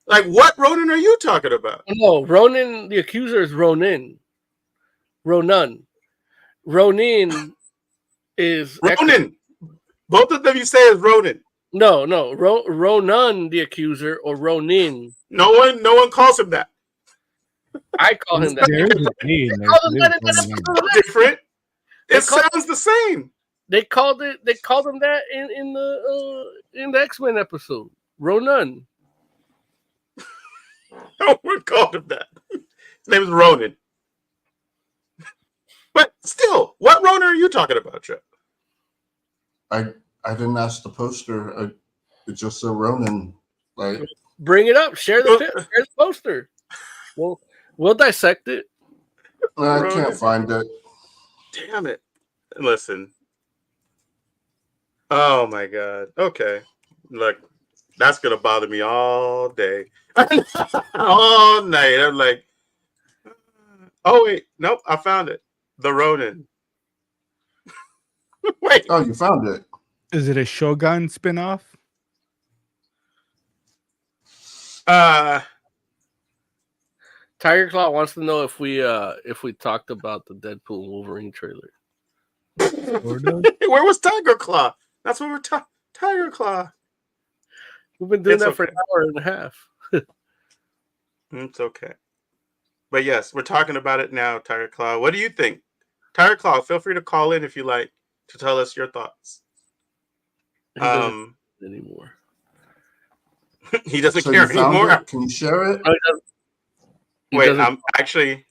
Like, what Ronan are you talking about? No, Ronin the Accuser is Ronin. Ronin is Echo. Ronan. Both of them you say is Ronan. No, Ronan the Accuser or Ronin. No one calls him that. I call him that. There is an A in there. call him that It is in Ronin. Different. They It call- sounds the same. They called him that in the X-Men episode. Ronan. No one called him that. His name is Ronan. But still, what Ronan are you talking about, Joe? I didn't ask the poster. It just said Ronin. Like, Bring it up. Share the share the poster. We'll dissect it. I Ronin. can't find it. Damn it. Listen. Oh my god. Okay. Look, that's gonna bother me all day. All night. I'm like, oh wait, nope, I found it. The Ronin. Wait. Oh, you found it. Is it a Shogun spinoff? Tiger Claw wants to know if we talked about the Deadpool and Wolverine trailer. Where was Tiger Claw? That's what we're talking. Tiger Claw. We've been doing It's that for okay. an hour and a half. It's okay. But yes, we're talking about it now, Tiger Claw. What do you think? Tiger Claw, feel free to call in if you like to tell us your thoughts. He doesn't anymore. He doesn't So care you found anymore. it? Can you share it? No, he Wait, doesn't. I'm actually.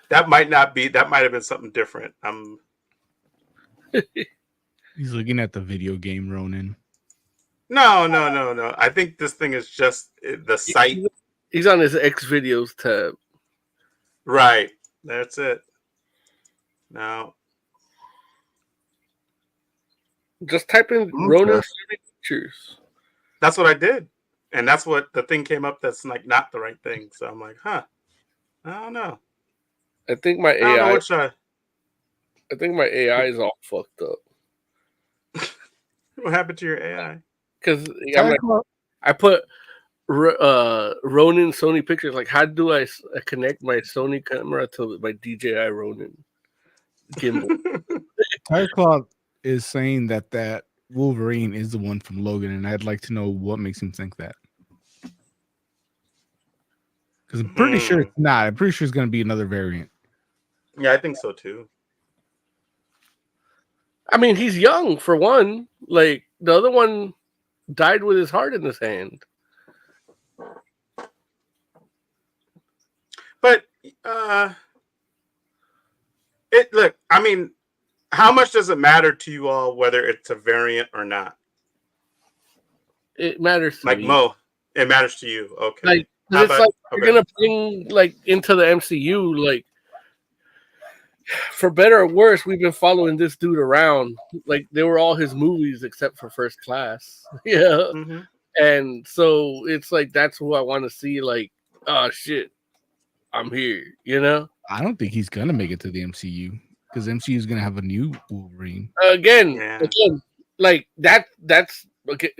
That might not be. That might have been something different. He's looking at the video game Ronin. No. I think this thing is just the site. He's on his X videos tab. Right. That's it. No. Just type in Ronin pictures. That's what I did. And that's what the thing came up that's like not the right thing. So I'm like, I don't know. I think my I don't know AI. which I think my AI is all fucked up what happened to your AI? because I put Ronin Sony pictures. Like, how do I connect my Sony camera to my DJI Ronin gimbal? Tiger Claw is saying that Wolverine is the one from Logan, and I'd like to know what makes him think that. Because I'm pretty sure it's not. I'm pretty sure it's going to be another variant. Yeah, I think so too. I mean, he's young for one. Like, the other one died with his heart in his hand. But look, I mean, how much does it matter to you all whether it's a variant or not? It matters to Like me. Mo, it matters to you. Okay. Like, How it's about- like okay. you're gonna bring like into the MCU, like, for better or worse, we've been following this dude around. Like, they were all his movies except for First Class. Yeah. Mhm. And so it's like that's who I want to see, like, oh shit, I'm here, you know? I don't think he's going to make it to the MCU because MCU is going to have a new Wolverine. Again, Yeah. like that's okay,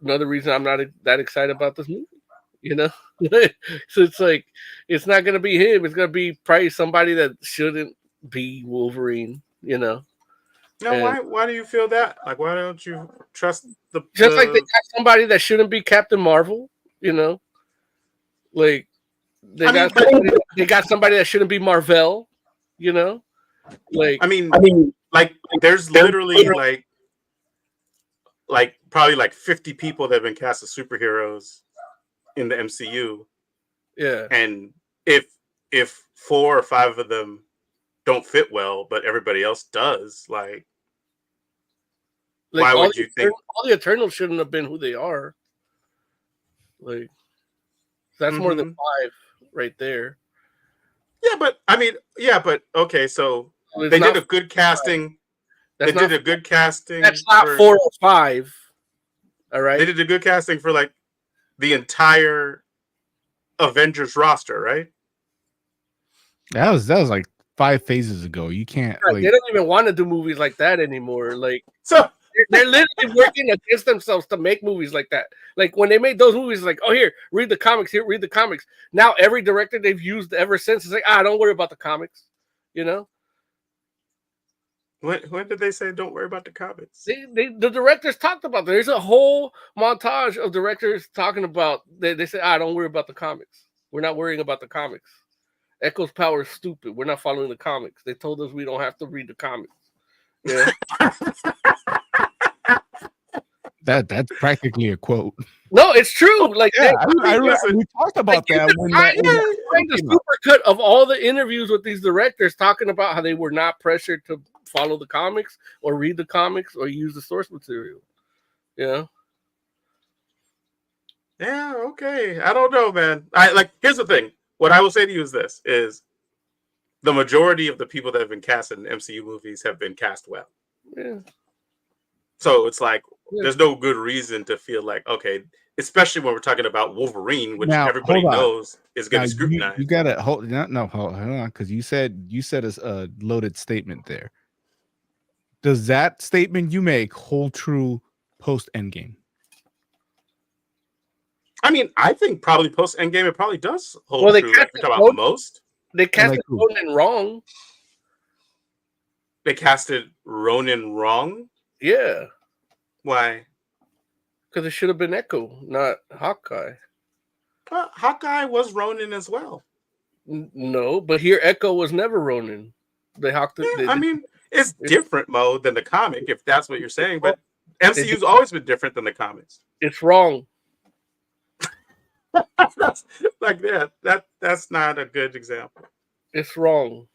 another reason I'm not that excited about this movie, you know? So it's like it's not gonna be him, it's gonna be probably somebody that shouldn't be Wolverine, you know. No, And- why do you feel that? Like, why don't you trust the Just like they got somebody that shouldn't be Captain Marvel, you know. Like they I mean, got somebody that shouldn't be Marvel, you know. Like I mean, like there's literally like probably like 50 people that have been cast as superheroes in the MCU, yeah. and if 4 or 5 of them don't fit well, but everybody else does, like why all would the you think? all the Eternals shouldn't have been who they are? Like that's more than 5 right there. Yeah, but I mean, yeah, but okay, so they did a good casting. They did a good casting. That's not 4 or 5. All right. They did a good casting for like the entire Avengers roster, right? That was like 5 phases ago. You can't. Like, they don't even want to do movies like that anymore. Like, so they're literally working against themselves to make movies like that. Like when they made those movies, like, oh, here, read the comics. Here, read the comics. Now every director they've used ever since is like, don't worry about the comics. You know. When did they say don't worry about the comics? The directors talked about that. There's a whole montage of directors talking about. They said, don't worry about the comics. We're not worrying about the comics. Echo's power is stupid. We're not following the comics. They told us we don't have to read the comics. Yeah. That's practically a quote. No, it's true. Like, yeah, we talked about that. Find the supercut of all the interviews with these directors talking about how they were not pressured to follow the comics or read the comics or use the source material. Yeah. Yeah. Okay. I don't know, man. Here's the thing. What I will say to you is the majority of the people that have been cast in MCU movies have been cast well. Yeah. So it's like there's no good reason to feel like, okay, especially when we're talking about Wolverine, which now, everybody knows is going to be scrutinized. You got to hold on, because you said a loaded statement there. Does that statement you make hold true post Endgame? I mean, I think probably post Endgame it probably does hold true. Like we're talking about most. They casted Ronan wrong. They casted Ronan wrong? Yeah. Why? Because it should have been Echo, not Hawkeye. Hawkeye was Ronan as well. No, but here Echo was never Ronan. I mean, it's different, Mo, than the comic, if that's what you're saying. But MCU's always been different than the comics. It's wrong. That's that's not a good example. It's wrong.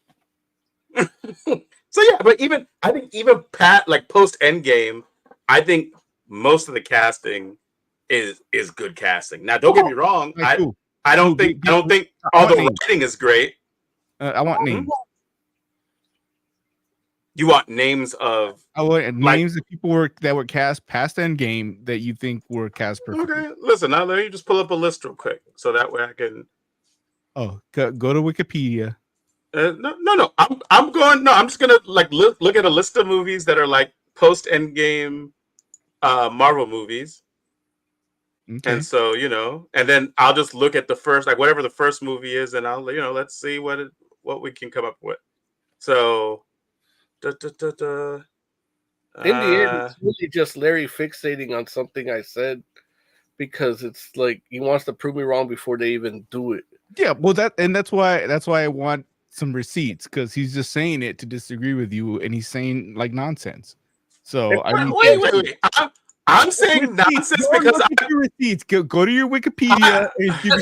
So yeah, but I think even post Endgame, I think most of the casting is good casting. Now, don't get me wrong. I don't think all the writing is great. I want names. You want names of? I want names of people that were cast past Endgame that you think were cast perfectly. Okay, listen. Now let me just pull up a list real quick, so that way I can. Oh, go to Wikipedia. No. I'm going. No, I'm just gonna look at a list of movies that are like post Endgame, Marvel movies. Okay. And so and then I'll just look at the first, whatever the first movie is, and I'll let's see what we can come up with. So. In the end, it's really just Larry fixating on something I said because it's like he wants to prove me wrong before they even do it. Yeah, well, that's why I want some receipts, because he's just saying it to disagree with you, and he's saying like nonsense. So wait. I'm saying nonsense because your receipts. Go to your Wikipedia and give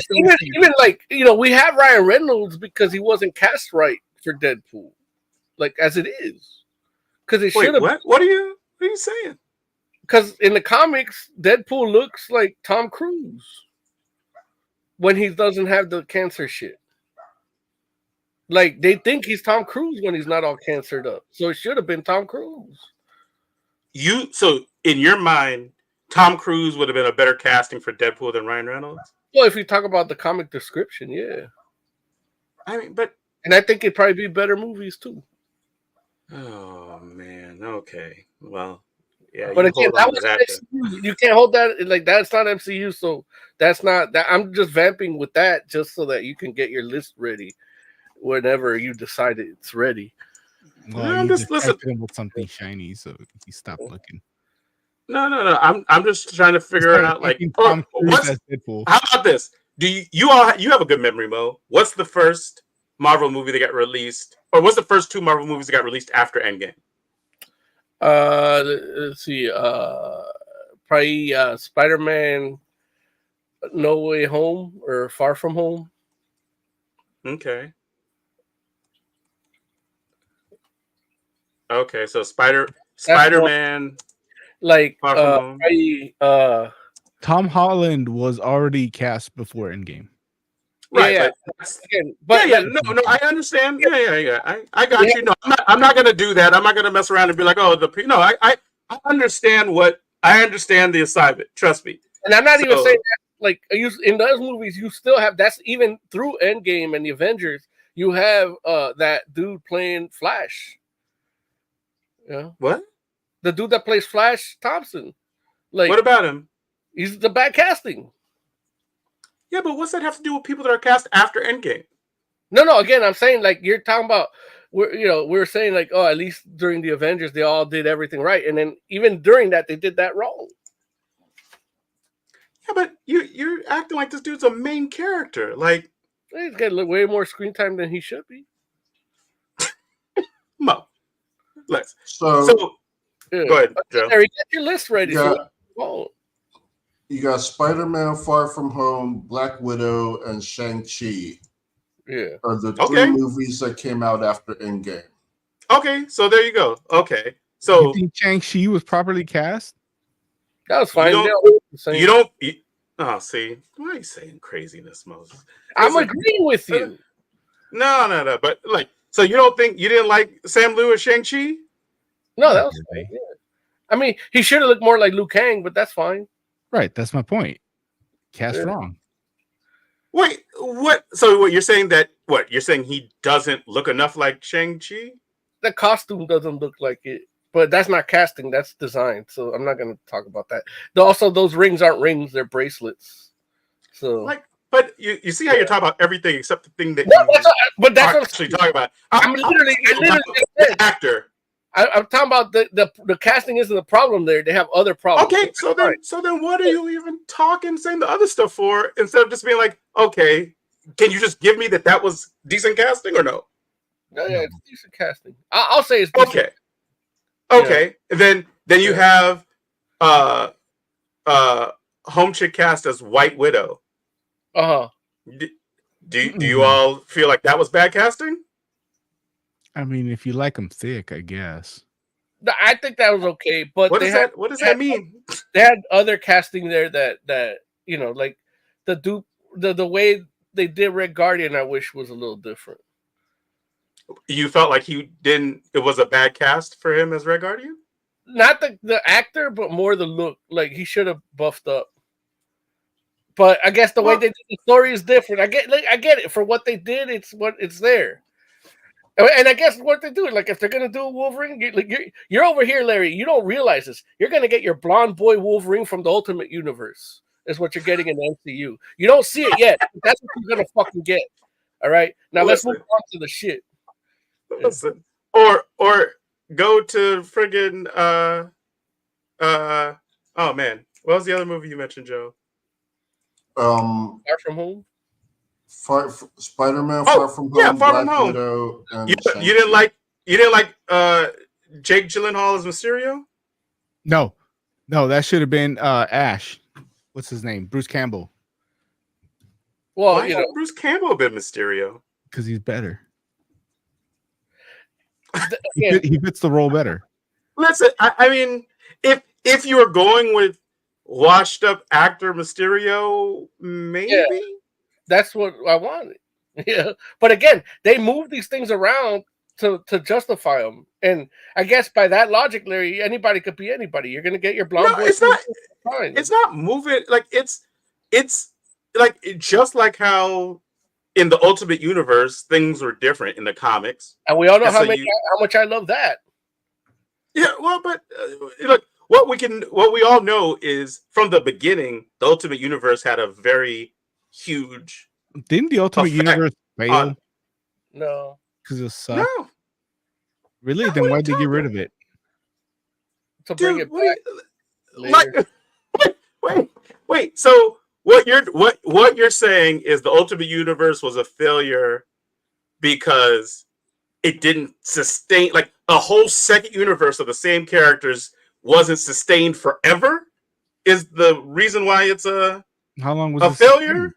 even we have Ryan Reynolds because he wasn't cast right for Deadpool. Like as it is, because it should have. What are you saying? Because in the comics, Deadpool looks like Tom Cruise when he doesn't have the cancer shit. Like they think he's Tom Cruise when he's not all cancered up, so it should have been Tom Cruise. So in your mind, Tom Cruise would have been a better casting for Deadpool than Ryan Reynolds? Well, if you talk about the comic description, yeah. I mean, and I think it'd probably be better movies too. Oh man, okay. Well, yeah. But again, you can't hold that like that's not MCU, so that's not that. I'm just vamping with that just so that you can get your list ready whenever you decide it's ready. Well, I'm just listening with something shiny, so you stop looking. No. I'm just trying to figure out how about this? Do you have a good memory, Mo? What's the first Marvel movie that got released, or what's the first 2 Marvel movies that got released after Endgame? Let's see. Probably Spider-Man No Way Home or Far From Home. Okay, so Spider-Man, like Far From Home. Tom Holland was already cast before Endgame. Right. Yeah. Like, Again, but yeah. No, I understand. Yeah. I got you. No, I'm not gonna do that. I'm not gonna mess around and be like, oh, no. I understand the assignment. Trust me. And I'm not even So- saying that. Like in those movies, you still have that's even through Endgame and the Avengers. You have that dude playing Flash. Yeah, What? the dude that plays Flash Thompson. Like, What about him? he's the bad casting. Yeah, but what's that have to do with people that are cast after Endgame? No. Again, I'm saying like you're talking about. We're saying like, oh, at least during the Avengers, they all did everything right, and then even during that, they did that wrong. Yeah, but you're acting like this dude's a main character. Like, He's getting way more screen time than he should be. Mo. Let's. So Yeah. Go ahead, Joe. Larry, get your list ready. Yeah. Oh, you got Spider-Man: Far From Home, Black Widow, and Shang-Chi yeah. are the Okay. 3 movies that came out after Endgame. Okay, so there you go. Okay, so You think Shang-Chi was properly cast? That was fine. You don't- They all look the same. you don't. Oh, see, why are you saying craziness, Moses? I'm Listen, agreeing with you. No. But like, so you didn't like Sam Liu as Shang-Chi? No, that was fine. Yeah. I mean, he should have looked more like Liu Kang, but that's fine. Right, that's my point. Cast Yeah. wrong. Wait, what? So what you're saying that what you're saying he doesn't look enough like Shang-Chi? The costume doesn't look like it, but that's not casting. That's design. So I'm not going to talk about that. Also, those rings aren't rings; they're bracelets. So, Like, but you see how you're talking about everything except the thing that no, you but that's are what actually talking about. I'm literally the actor. I'm talking about the casting isn't the problem there. They have other problems. Okay, so then what are you even saying the other stuff for instead of just being like, okay, can you just give me that was decent casting or no? No, yeah, it's decent casting. I'll say it's decent. Okay. And then you have home chick cast as White Widow. Uh-huh. Do you all feel like that was bad casting? I mean, if you like them thick, I guess. I think that was okay, but What does that mean? They had other casting there that like the way they did Red Guardian, I wish was a little different. You felt like it was a bad cast for him as Red Guardian? Not the actor, but more the look. Like he should have buffed up. But I guess the way they did the story is different. I get it. For what they did, it's there. And I guess what they do, like if they're gonna do a Wolverine, you're over here, Larry. You don't realize this. You're gonna get your blonde boy Wolverine from the Ultimate Universe. Is what you're getting in the MCU. You don't see it yet. That's what you're gonna fucking get. All right. Now let's move on to the shit. Listen, or go to friggin' oh man, what was the other movie you mentioned, Joe? Far From Home. Spider-Man: Far From Home, yeah, Far From Black Home. Widow, and You didn't like Jake Gyllenhaal as Mysterio? No, that should have been Ash. What's his name? Bruce Campbell. Well, Why Bruce Campbell been Mysterio? Because he's better. yeah. He fits the role better. Listen, I mean, if you were going with washed up actor Mysterio, maybe. Yeah. That's what I wanted. Yeah, but again, they move these things around to justify them, and I guess by that logic, Larry, anybody could be anybody. You're gonna get your blonde. No, it's not. It's not moving. Like it's like just like how in the Ultimate Universe things were different in the comics, and we all know And how so much I love that. Yeah, well, but look, what we all know is from the beginning, the Ultimate Universe had a very huge. Didn't the Ultimate effect Universe fail No, because it sucked? No, Really? No, Then what are why'd you they get rid talking of it? to bring dude, it back. wait. So what you're saying is the Ultimate Universe was a failure because it didn't sustain, like a whole second universe of the same characters wasn't sustained forever? Is the reason why it's How long was a it failure? sustained?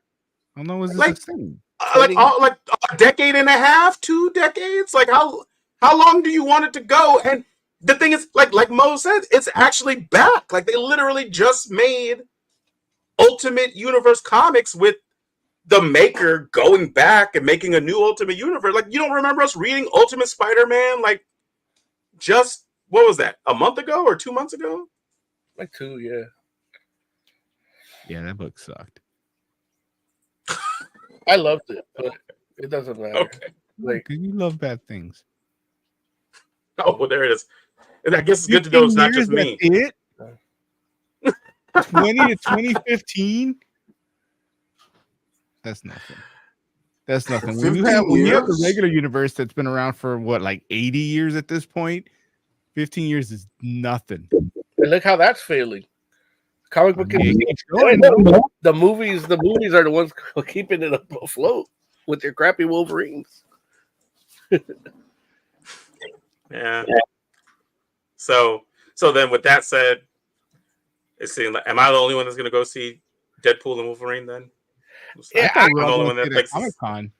How long was it Like- sustained? Like a decade and a half, 2 decades? Like how long do you want it to go? And the thing is, like Mo said, it's actually back. Like they literally just made Ultimate Universe comics with the maker going back and making a new Ultimate Universe. Like, you don't remember us reading Ultimate Spider-Man? Like, just, what was that? A month ago or 2 months ago? Like 2, yeah. Yeah, that book sucked. I loved it, but it doesn't matter. Okay. Like, you love bad things. Oh, well, there it is. And I guess it's good to know it's not just me. It? 20 to 2015? That's nothing. That's nothing. When you have the regular universe that's been around for what, like 80 years at this point, 15 years is nothing. And look how that's failing. Comic book the movies are the ones keeping it afloat with their crappy Wolverines. Yeah. So then with that said, it seems like, am I the only one that's gonna go see Deadpool and Wolverine then? Yeah, I'm the only one that thinks Comic-Con.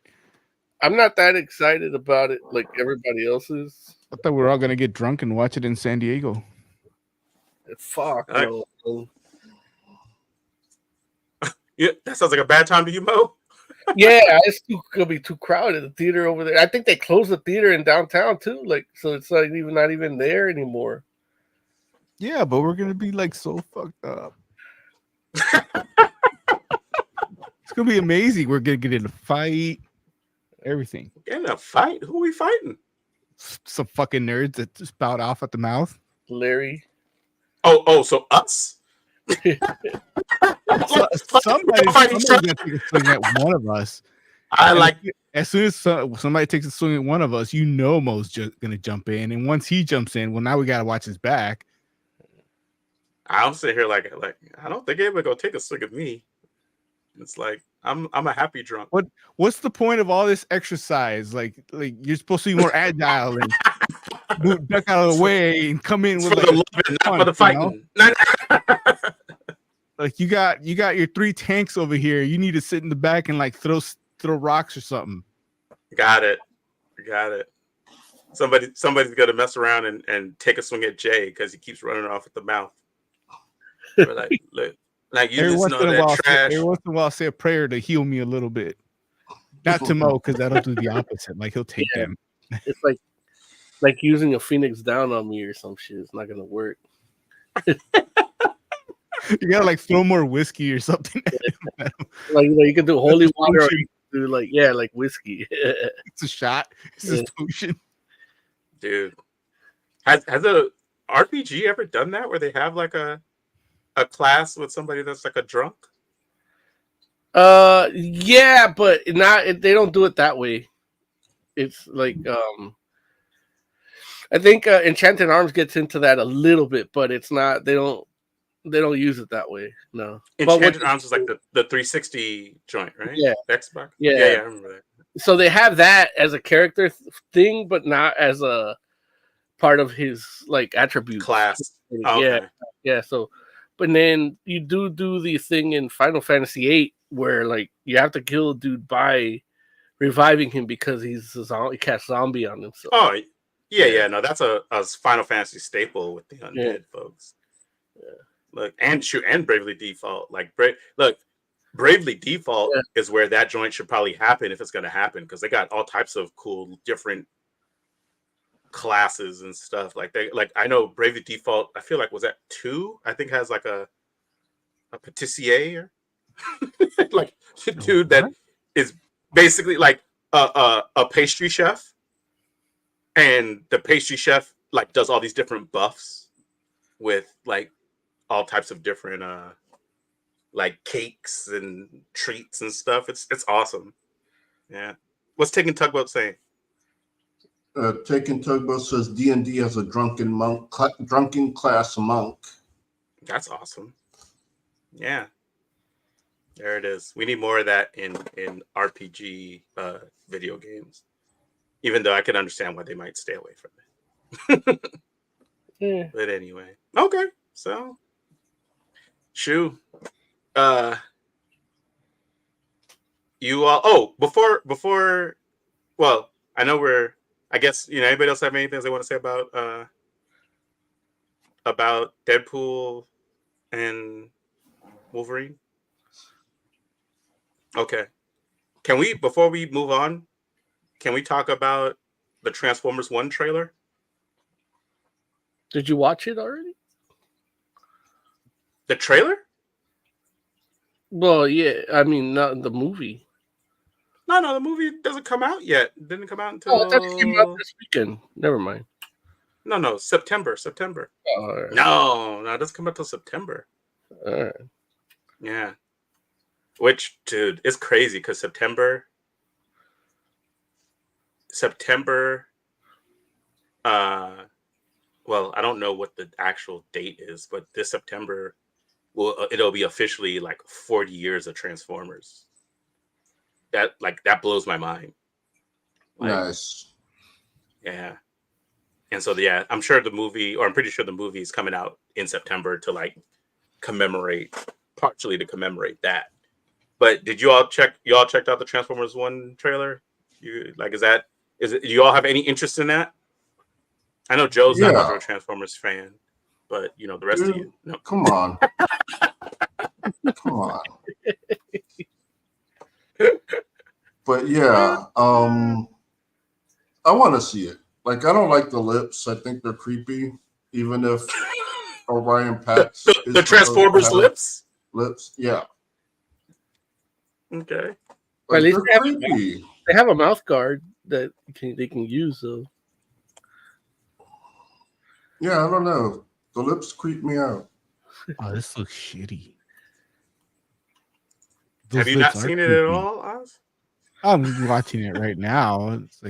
I'm not that excited about it like everybody else is. I thought we were all gonna get drunk and watch it in San Diego. Fuck no. Yeah, that sounds like a bad time to you, Mo. Yeah, it's gonna be too crowded. The theater over there. I think they closed the theater in downtown too. Like, so it's like not even there anymore. Yeah, but we're gonna be like so fucked up. It's gonna be amazing. We're gonna get in a fight. Everything. In a fight? Who are we fighting? Some fucking nerds that spout off at the mouth. Larry. Oh, so us? Somebody's gonna take a swing at one of us. As soon as somebody takes a swing at one of us, Mo's just gonna jump in, and once he jumps in, well, now we gotta watch his back. I'm sitting here like I don't think anybody gonna take a swing at me. It's like I'm a happy drunk. What's the point of all this exercise? Like you're supposed to be more agile and duck out of the way and come in with for the loving, not for the fighting. Like you got your 3 tanks over here. You need to sit in the back and like throw rocks or something. Got it. Somebody's gonna mess around and take a swing at Jay because he keeps running off at the mouth. We're like, look, like you just know that trash. Every once in a while, say a prayer to heal me a little bit. Not to Mo, because that'll do the opposite. Like he'll take them. It's like using a Phoenix down on me or some shit. It's not gonna work. You gotta like throw more whiskey or something. Like you can do holy water, or you can do like whiskey. It's a shot. It's a potion. Dude, has a RPG ever done that where they have like a class with somebody that's like a drunk? Yeah, but they don't do it that way. It's like I think Enchanted Arms gets into that a little bit, but it's not. They don't use it that way. No. Enchanted Arms is like the 360 joint, right? Yeah. Xbox. Yeah, I remember that. So they have that as a character thing, but not as a part of his like attribute class. Oh, okay. Yeah. So, but then you do the thing in Final Fantasy VIII where like you have to kill a dude by reviving him because he cast zombie on himself. Oh, yeah. No, that's a Final Fantasy staple with the undead folks. Yeah. Look, and Bravely Default. Like Bravely Default is where that joint should probably happen if it's going to happen, because they got all types of cool different classes and stuff. Like I know Bravely Default, I feel like was that 2? I think has like a patissier, like dude that is basically like a pastry chef, and the pastry chef like does all these different buffs with like all types of different like cakes and treats and stuff. It's awesome. Yeah. What's Taking Tugboat saying? Taking Tugboat says D&D has a drunken class monk. That's awesome. Yeah. There it is. We need more of that in RPG video games. Even though I can understand why they might stay away from it. Yeah. But anyway. Okay. So Shu. You all before well, I know I guess anybody else have anything they want to say about Deadpool and Wolverine? Okay. Can we, before we move on, can we talk about the Transformers 1 trailer? Did you watch it already? The trailer? Well, yeah. I mean, not the movie. No, the movie doesn't come out yet. It didn't come out until... Oh, I thought it came out this weekend. Never mind. No, September. All right. No, it doesn't come out till September. All right. Yeah. Which, dude, it's crazy because September, well, I don't know what the actual date is, but this September, it'll be officially like 40 years of Transformers. That blows my mind. Like, nice. Yeah. And so, yeah, I'm pretty sure the movie is coming out in September to like partially to commemorate that. But did you all checked out the Transformers 1 trailer? Do you all have any interest in that? I know Joe's not much of a Transformers fan, but the rest of you. No. Come on. Come on. But yeah, I want to see it. Like, I don't like the lips. I think they're creepy, even if Orion Pax. The Transformers lips? Lips, yeah. Okay. At least they have a mouth guard that they can use, though. Yeah, I don't know. The lips creep me out. Oh, this looks shitty. Have you not seen it at all, Oz? I'm watching it right now. It's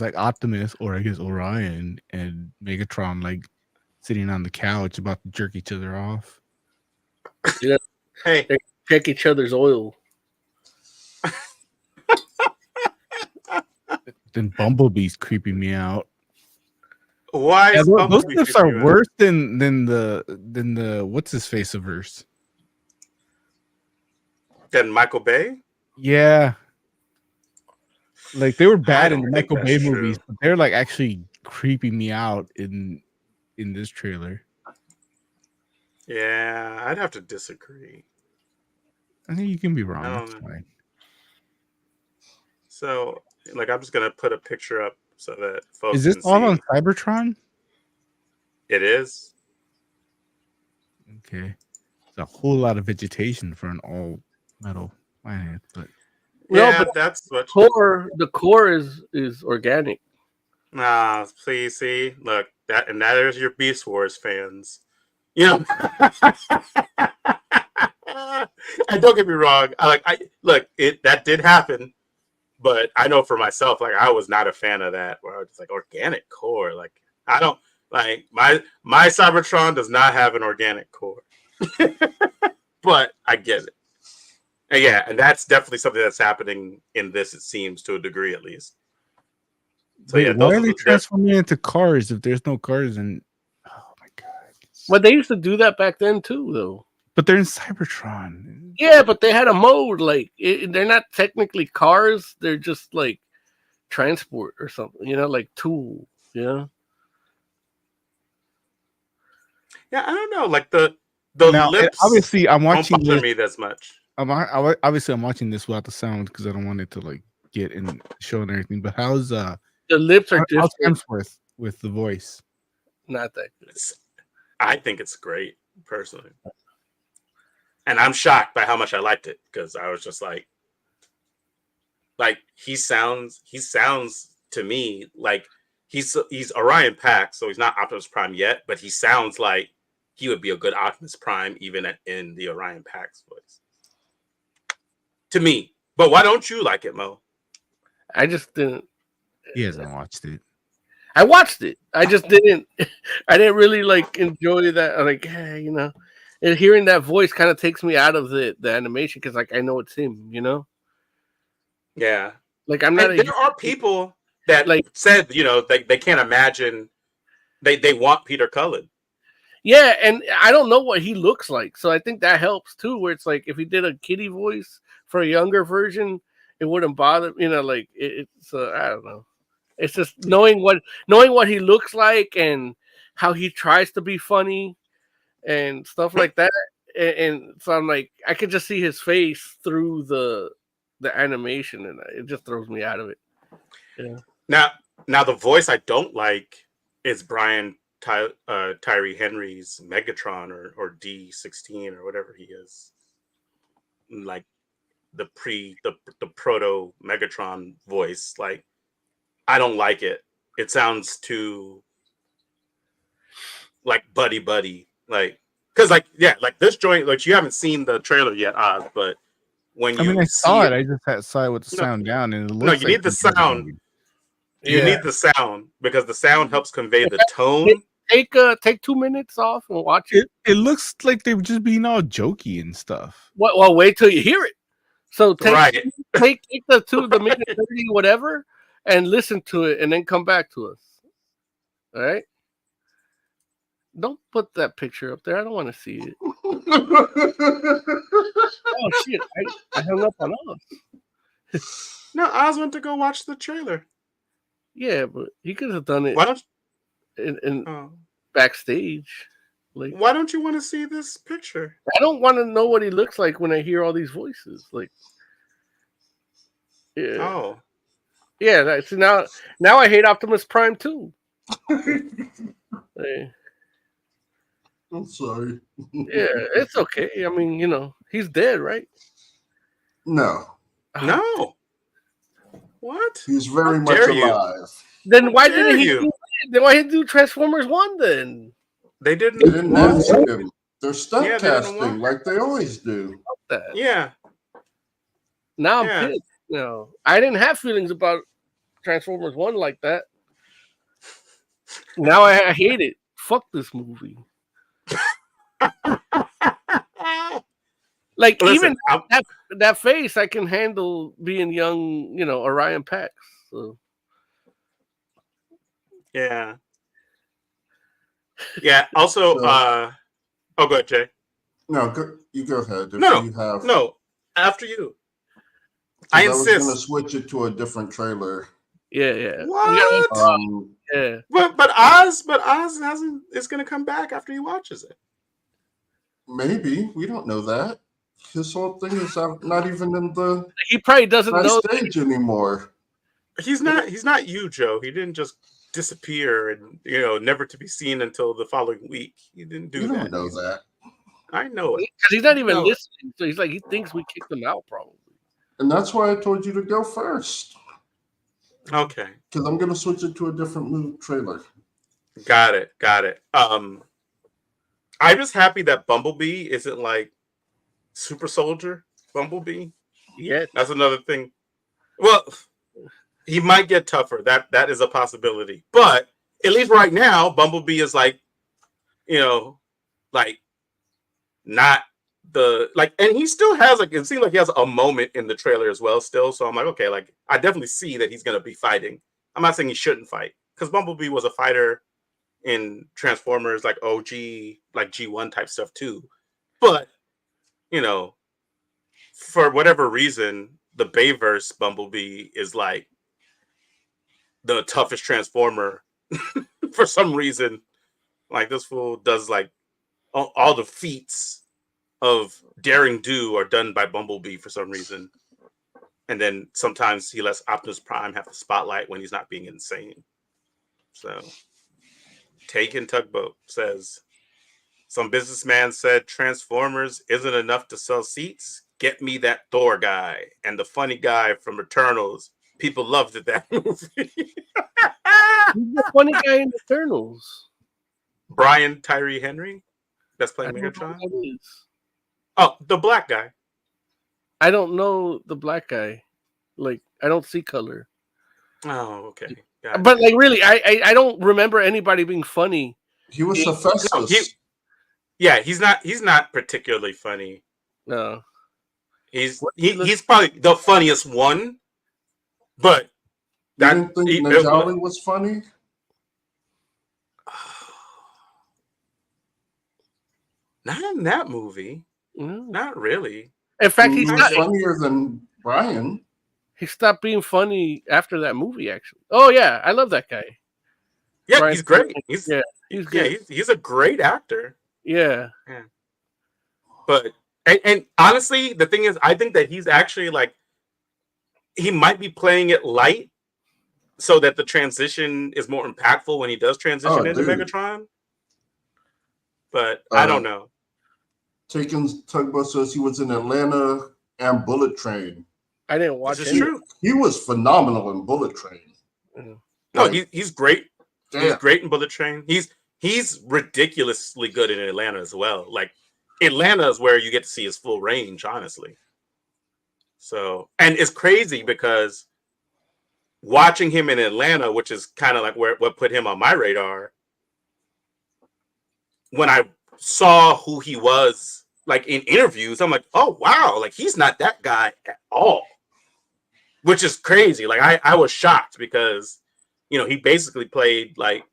like Optimus, or I guess Orion, and Megatron like sitting on the couch about to jerk each other off. Yeah. Hey, they check each other's oil. Then Bumblebee's creeping me out. Why? Yeah, those clips are worse than the what's his face averse. Than Michael Bay? Yeah. Like, they were bad in the Michael Bay movies, but they're like actually creeping me out in this trailer. Yeah, I'd have to disagree. I think you can be wrong. That's fine. So, like, I'm just gonna put a picture up so that folks. Is this all on Cybertron? It is. Okay. It's a whole lot of vegetation for an all metal planet, but yeah, but that's what the core is organic. Please see, look, that is your Beast Wars fans. And don't get me wrong, that did happen, but I know for myself, like, I was not a fan of that. Where I was just like, organic core, like, I don't like my Cybertron does not have an organic core, but I get it. And yeah, and that's definitely something that's happening in this, it seems, to a degree at least. So wait, why are they transforming into cars if there's no cars? And oh my god! Well, they used to do that back then too, though. But they're in Cybertron. Yeah, but they had a mode like they're not technically cars; they're just like transport or something. Like tool. Yeah. Yeah, I don't know. Like the lips. Obviously, I'm watching don't bother me as much. I'm watching this without the sound because I don't want it to like get in show and everything. But how's the lips are different. How's Hemsworth with the voice? Not that good. I think it's great personally, and I'm shocked by how much I liked it because I was just like he sounds to me like he's Orion Pax, so he's not Optimus Prime yet, but he sounds like he would be a good Optimus Prime even in the Orion Pax voice. To me. But why don't you like it, Mo? I just didn't. He hasn't watched it. I watched it. I just didn't. I didn't really like enjoy that. Like, and hearing that voice kind of takes me out of the animation because, like, I know it's him. Yeah. Like, I'm not. There are people that said they can't imagine. They want Peter Cullen. Yeah, and I don't know what he looks like, so I think that helps too. Where it's like if he did a kiddie voice for a younger version, it wouldn't bother. It's I don't know. It's just knowing what he looks like and how he tries to be funny and stuff like that. And so I'm like, I could just see his face through the the animation, and it just throws me out of it. Yeah. Now the voice I don't like is Brian Tyree Henry's Megatron or D16 or whatever he is. Like the proto Megatron voice. Like, I don't like it. It sounds too like buddy. Like, because like this joint, like, you haven't seen the trailer yet, Oz, but when you I saw it, I just saw it with the sound down, and it looks no, like you need the sound. You need the sound because the sound helps convey the tone. Take 2 minutes off and watch it. It looks like they're just being all jokey and stuff. Well, wait till you hear it. So take the minute 30 whatever and listen to it, and then come back to us. All right. Don't put that picture up there. I don't want to see it. Oh shit! I hung up on us. No, Oz went to go watch the trailer. Yeah, but he could have done it. Why don't in backstage? Like, why don't you want to see this picture? I don't want to know what he looks like when I hear all these voices. Like, yeah. Oh, yeah. See, now I hate Optimus Prime too. Hey. I'm sorry. Yeah, it's okay. I mean, he's dead, right? No. No. What? He's very much alive. Then why didn't he do it? Then why didn't he do Transformers 1 then? They didn't ask him. They're stunt casting like they always do. Yeah. Now I'm pissed. No, I didn't have feelings about Transformers 1 like that. Now I hate it. Fuck this movie. Like, listen, even that face, I can handle being young, Orion Pax. So. Yeah. Yeah. Also, go ahead, Jay. No, you go ahead. No, after you. I insist. I was going to switch it to a different trailer. Yeah. What? Yeah. But Oz hasn't. It's going to come back after he watches it. Maybe. We don't know that. His whole thing is not even in the. He probably doesn't know stage anymore. He's not you, Joe. He didn't just disappear and never to be seen until the following week. He didn't do that. You don't know that. I know it. Because he's not even listening. So he's like, he thinks we kicked him out, probably. And that's why I told you to go first. Okay. Because I'm going to switch it to a different trailer. Got it. I'm just happy that Bumblebee isn't like Super Soldier Bumblebee. Yeah. That's another thing. Well, he might get tougher. That is a possibility. But at least right now, Bumblebee is like, like not the like, and he still has it seems like he has a moment in the trailer as well still. So I'm like, okay, like I definitely see that he's gonna be fighting. I'm not saying he shouldn't fight, because Bumblebee was a fighter in Transformers, like OG, like G1 type stuff too. But for whatever reason, the Bayverse Bumblebee is like the toughest Transformer for some reason. Like, this fool does like all the feats of daring do are done by Bumblebee for some reason. And then sometimes he lets Optimus Prime have the spotlight when he's not being insane. So Taken Tugboat says, some businessman said Transformers isn't enough to sell seats. Get me that Thor guy and the funny guy from Eternals. People loved it, that movie. Who's the funny guy in Eternals? Brian Tyree Henry. That's playing Megatron. Oh, the black guy. I don't know the black guy. Like, I don't see color. Oh, okay. But like, really, I don't remember anybody being funny. He was Hephaestus. He's not particularly funny. No. He's probably the funniest one. But you didn't think Najali was funny? Not in that movie. Not really. In fact, he's not funnier than Brian. He stopped being funny after that movie, actually. Oh yeah, I love that guy. Yeah, Brian, he's great. He's good. He's a great actor. Yeah. But and honestly, the thing is, I think that he's actually like he might be playing it light so that the transition is more impactful when he does transition into Megatron. But I don't know. Taken Tugboat says he was in Atlanta and Bullet Train. I didn't watch it. This is true. He was phenomenal in Bullet Train. Mm-hmm. No, he's great. Damn. He's great in Bullet Train. He's ridiculously good in Atlanta as well. Like Atlanta is where you get to see his full range, honestly. So, and it's crazy because watching him in Atlanta, which is kind of like what put him on my radar, when I saw who he was like in interviews, I'm like, oh wow, like he's not that guy at all. Which is crazy. Like I was shocked because he basically played like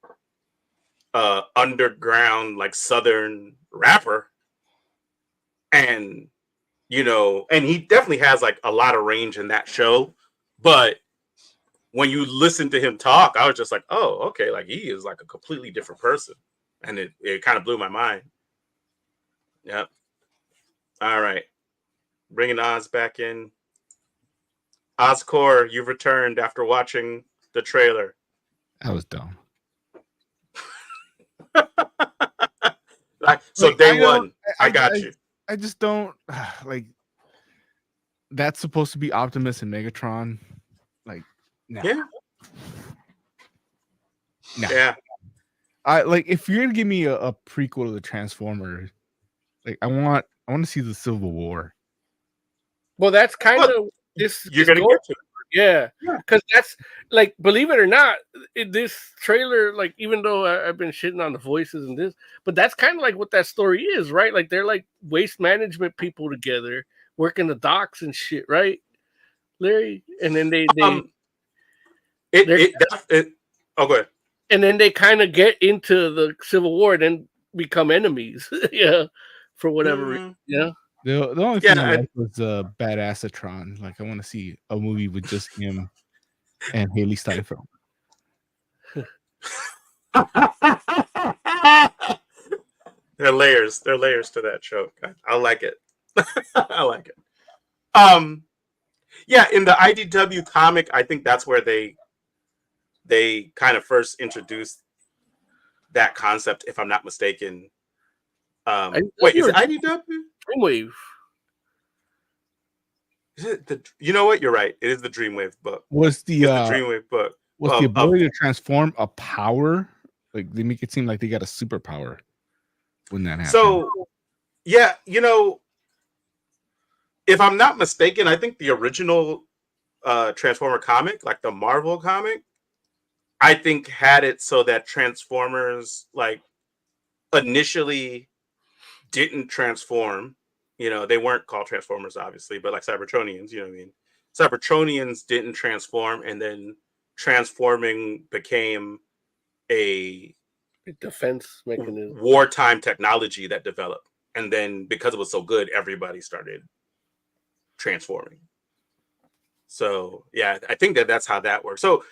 underground, like Southern rapper. And and he definitely has like a lot of range in that show. But when you listen to him talk, I was just like, oh, okay, like he is like a completely different person. And it kind of blew my mind. Yep. All right. Bringing Oz back in. Ozcore, you've returned after watching the trailer. That was dumb. So day one, I got you. I just don't like. That's supposed to be Optimus and Megatron. Like, nah. Yeah. Nah. Yeah. I like if you're gonna give me a prequel to the Transformers, like I want to see the Civil War. Well, that's kind of this. You're gonna get to it. Yeah, because that's like, believe it or not, this trailer, like, even though I've been shitting on the voices and this, but that's kind of like what that story is, right? Like they're like waste management people together, working the docks and shit, right, Larry? And then they oh, go ahead. And then they kind of get into the Civil War, and then become enemies, yeah, for whatever reason, yeah. The only thing I liked was Badassatron. Like I want to see a movie with just him and Haley Steinfeld. There are layers to that joke. I like it. I like it. Yeah, in the IDW comic, I think that's where they kind of first introduced that concept, if I'm not mistaken. Wait, is it IDW? Dreamwave. Is it you know what? You're right. It is the Dreamwave book. Was the Dreamwave book? Was the ability to transform a power? Like they make it seem like they got a superpower when that happened. So, yeah, if I'm not mistaken, I think the original Transformer comic, like the Marvel comic, I think had it so that Transformers like initially didn't transform. They weren't called Transformers, obviously, but like Cybertronians, you know what I mean? Cybertronians didn't transform, and then transforming became a defense mechanism, wartime technology that developed. And then because it was so good, everybody started transforming. So, yeah, I think that's how that works. So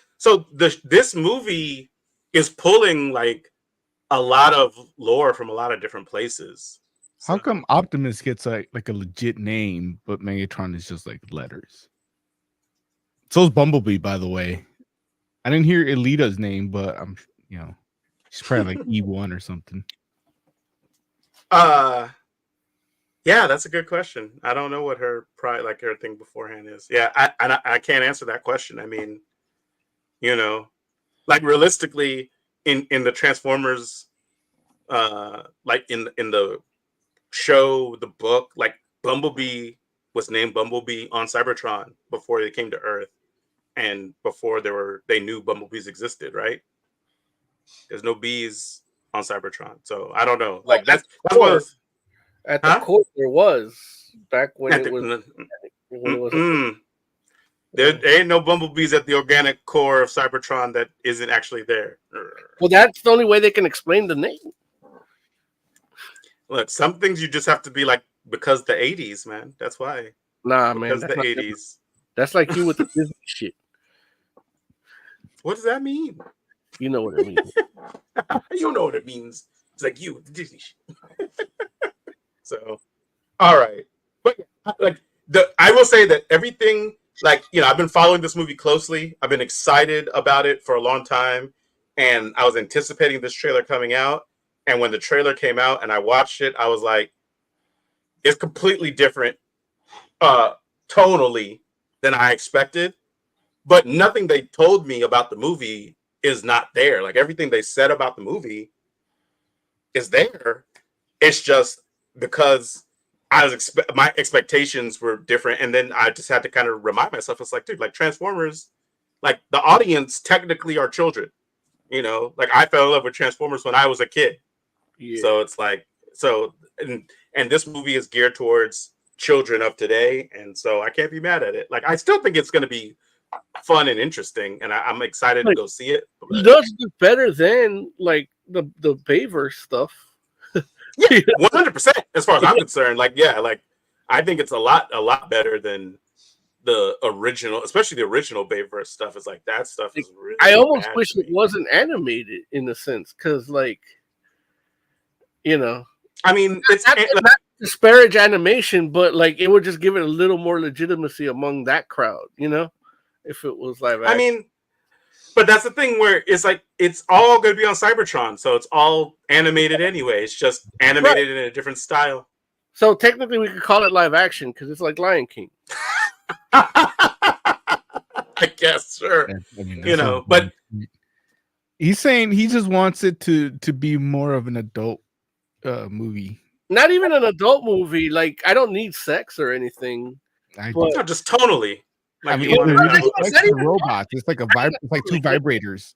this movie is pulling like a lot of lore from a lot of different places. How come Optimus gets like a legit name, but Megatron is just like letters? So is Bumblebee, by the way. I didn't hear Elita's name, but I'm, she's probably like E1 or something. Yeah, that's a good question. I don't know what her her thing beforehand is. Yeah, I can't answer that question. I mean, like realistically, in the Transformers, like in the show, the book, like Bumblebee was named Bumblebee on Cybertron before they came to Earth, and before they knew bumblebees existed, right? There's no bees on Cybertron, so I don't know. Like that's one of those. At the core, there was back when it was. There ain't no bumblebees at the organic core of Cybertron that isn't actually there. Well, that's the only way they can explain the name. Look, some things you just have to be like, because the 80s, man. That's why. Nah, because man. The 80s. That's like you with the Disney shit. What does that mean? You know what it means. You know what it means. It's like you with the Disney shit. So, all right. But like I will say that everything like, I've been following this movie closely. I've been excited about it for a long time, and I was anticipating this trailer coming out. And when the trailer came out and I watched it, I was like, it's completely different, tonally than I expected. But nothing they told me about the movie is not there. Like, everything they said about the movie is there. It's just because my expectations were different, and then I just had to kind of remind myself. It's like, dude, like Transformers, like the audience technically are children. Like I fell in love with Transformers when I was a kid. Yeah. So it's like, and this movie is geared towards children of today, and so I can't be mad at it. Like, I still think it's going to be fun and interesting, and I'm excited to go see it. It does do better than like the Bayverse stuff. Yeah, 100%. As far as I'm concerned, like, yeah, like I think it's a lot better than the original, especially the original Bayverse stuff. Is like that stuff is really. I almost wish it wasn't animated in a sense, because like, I mean, it's not disparage animation, but like it would just give it a little more legitimacy among that crowd, if it was live action. I mean, but that's the thing where it's like it's all going to be on Cybertron, so it's all animated anyway. It's just animated in a different style. So technically, we could call it live action because it's like Lion King. I guess, sure. I mean, but he's saying he just wants it to be more of an adult movie. Not even an adult movie. Like, I don't need sex or anything. No, just tonally. Like, I mean, it's robots. It's like it's like two vibrators.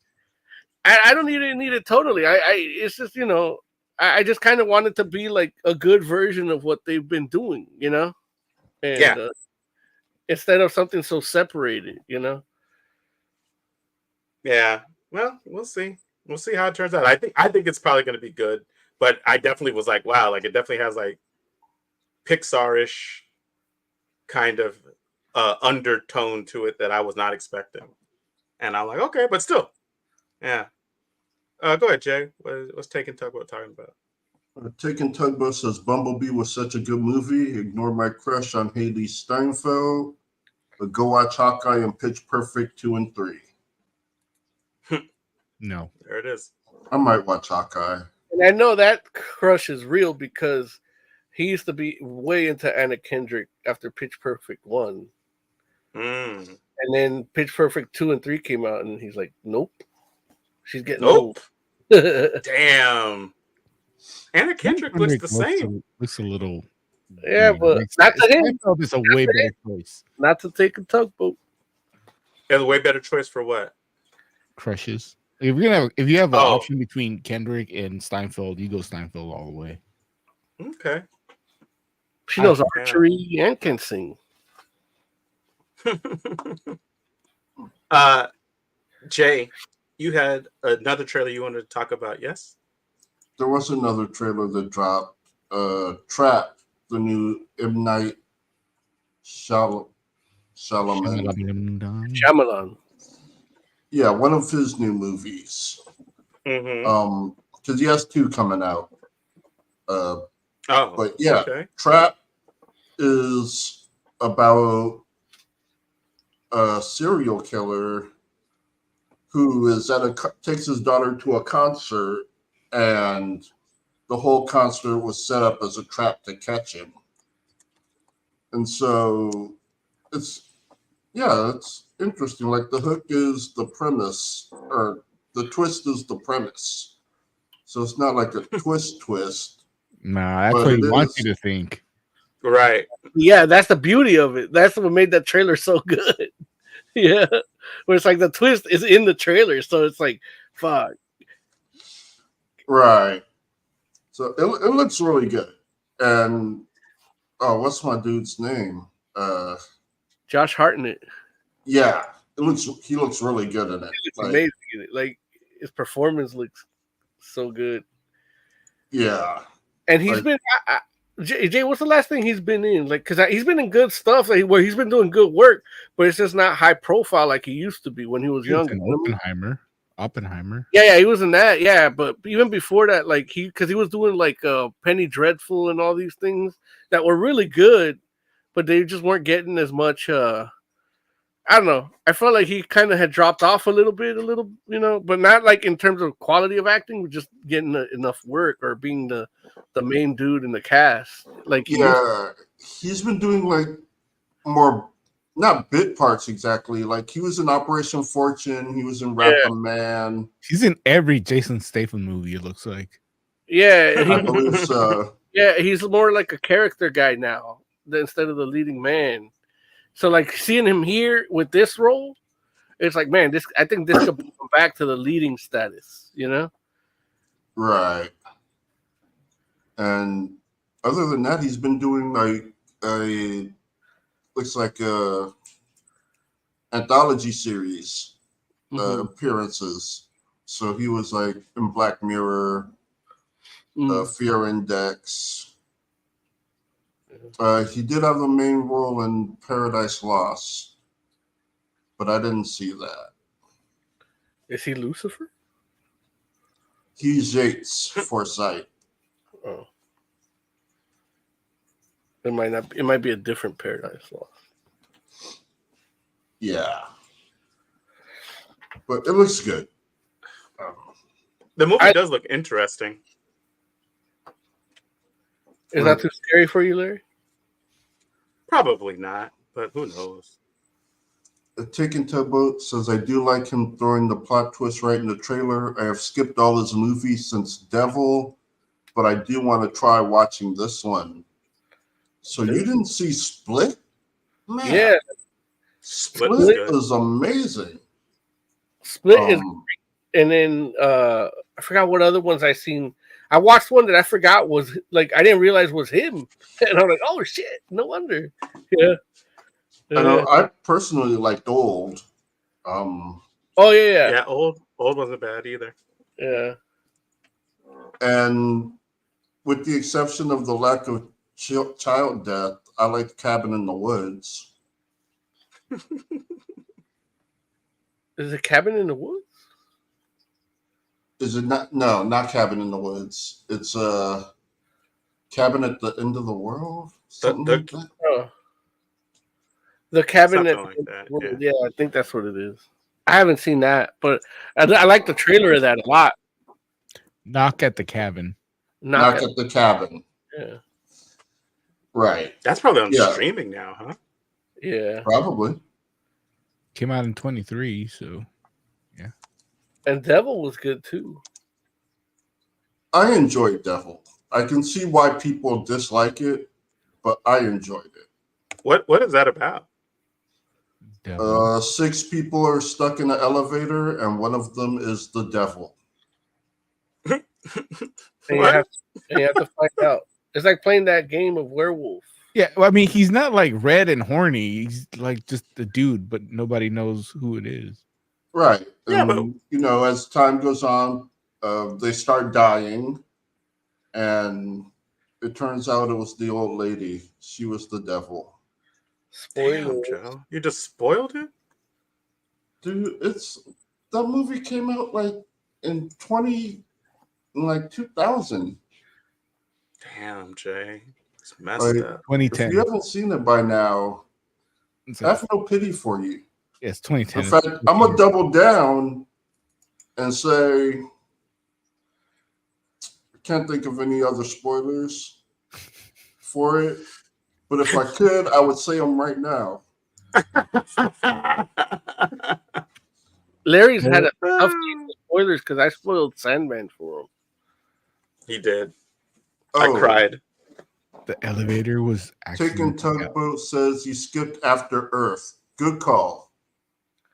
I don't need it totally. It's just, I just kind of want it to be like a good version of what they've been doing, And, instead of something so separated, Yeah. Well, we'll see. We'll see how it turns out. I think it's probably going to be good, but I definitely was like, wow, like it definitely has like Pixar-ish kind of undertone to it that I was not expecting. And I'm like, okay, but still. Yeah. Go ahead, Jay. What's Taking Tugboat talking about? Taking Tugboat says Bumblebee was such a good movie. Ignore my crush on Haley Steinfeld. But go watch Hawkeye and Pitch Perfect 2 and 3. No. There it is. I might watch Hawkeye. And I know that crush is real because he used to be way into Anna Kendrick after Pitch Perfect 1. And then Pitch Perfect 2 and 3 came out, and he's like, nope. She's getting old. Damn. Anna Kendrick looks the same. Looks a little. Yeah, but not to him. It's a way better choice. Not to take a tugboat. It's a way better choice for what? Crushes. If you have an option between Kendrick and Steinfeld, you go Steinfeld all the way. Okay. She knows archery and can sing. Jay, you had another trailer you wanted to talk about, yes? There was another trailer that dropped. Trap, the new M. Night Shyamalan. Yeah, one of his new movies. Because he has 2 coming out. But yeah, Trap is about a serial killer who is takes his daughter to a concert, and the whole concert was set up as a trap to catch him. And so it's interesting. Like, the hook is the premise, or the twist is the premise. So it's not like a twist. Nah, that's what he wants you to think. Right. Yeah, that's the beauty of it. That's what made that trailer so good. Yeah. Where it's like the twist is in the trailer. So it's like, fuck. Right. So it looks really good. And, what's my dude's name? Josh Hartnett. Yeah. He looks really good in it. He looks amazing in it. Like, his performance looks so good. Yeah. And he's been... Jay, what's the last thing he's been in? Like, because he's been in good stuff, like, where he's been doing good work, but it's just not high profile like he used to be when he was younger. Oppenheimer. Yeah, he was in that. Yeah, but even before that, like, because he was doing like Penny Dreadful and all these things that were really good, but they just weren't getting as much I don't know. I felt like he kind of had dropped off a little, but not like in terms of quality of acting, but just getting enough work or being the main dude in the cast. Like he's been doing like more, not bit parts exactly. Like he was in Operation Fortune. He was in Wrap the Man. He's in every Jason Statham movie. It looks like. Yeah, I believe so. Yeah, he's more like a character guy now instead of the leading man. So like seeing him here with this role, it's like, man, I think this could come back to the leading status, you know? Right. And other than that, he's been doing looks like a anthology series appearances. So he was like in Black Mirror, Fear Index. He did have the main role in Paradise Lost, but I didn't see that. Is he Lucifer? He's Yates Forsythe. Oh. It might not. It might be a different Paradise Lost. Yeah, but it looks good. The movie does look interesting. Is that too scary for you, Larry? Probably not, but who knows? Taken Tugboat says, I do like him throwing the plot twist right in the trailer. I have skipped all his movies since Devil, but I do want to try watching this one. So you didn't see Split? Man, Yeah. Split is amazing. Split is great. And then I forgot what other ones I seen. I watched one that I forgot was like I didn't realize was him. And I'm like, oh shit, no wonder. Yeah. I know. I personally liked Old. Oh yeah. Yeah, Old wasn't bad either. Yeah. And with the exception of the lack of child death, I liked Cabin in the Woods. Is it Cabin in the Woods? Is it not? No, not Cabin in the Woods. It's Cabin at the End of the World. Something like that. Oh. The Cabin at like that, yeah, I think that's what it is. I haven't seen that, but I like the trailer of that a lot. Knock at the Cabin. Knock at the Cabin. Yeah. Right. That's probably on streaming now, huh? Yeah. Probably. Came out in 23, so yeah. And Devil was good too. I enjoyed Devil. I can see why people dislike it, but I enjoyed it. What is that about? 6 people are stuck in an elevator, and one of them is the devil. And you have to find out. It's like playing that game of werewolf. Yeah, well, I mean, he's not like red and horny. He's like just a dude, but nobody knows who it is. Right. Yeah, and, as time goes on, they start dying, and it turns out it was the old lady. She was the devil. Damn, Joe. You just spoiled it? Dude, that movie came out like in 2000. Damn, Jay. It's messed up. 2010. If you haven't seen it by now, I have no pity for you. Yes, 2010. In fact, I'm going to double down and say I can't think of any other spoilers for it. But if I could, I would say them right now. Larry's had a tough game with spoilers because I spoiled Sandman for him. He did. I cried. The elevator was actually Taken Tugboat says you skipped After Earth. Good call.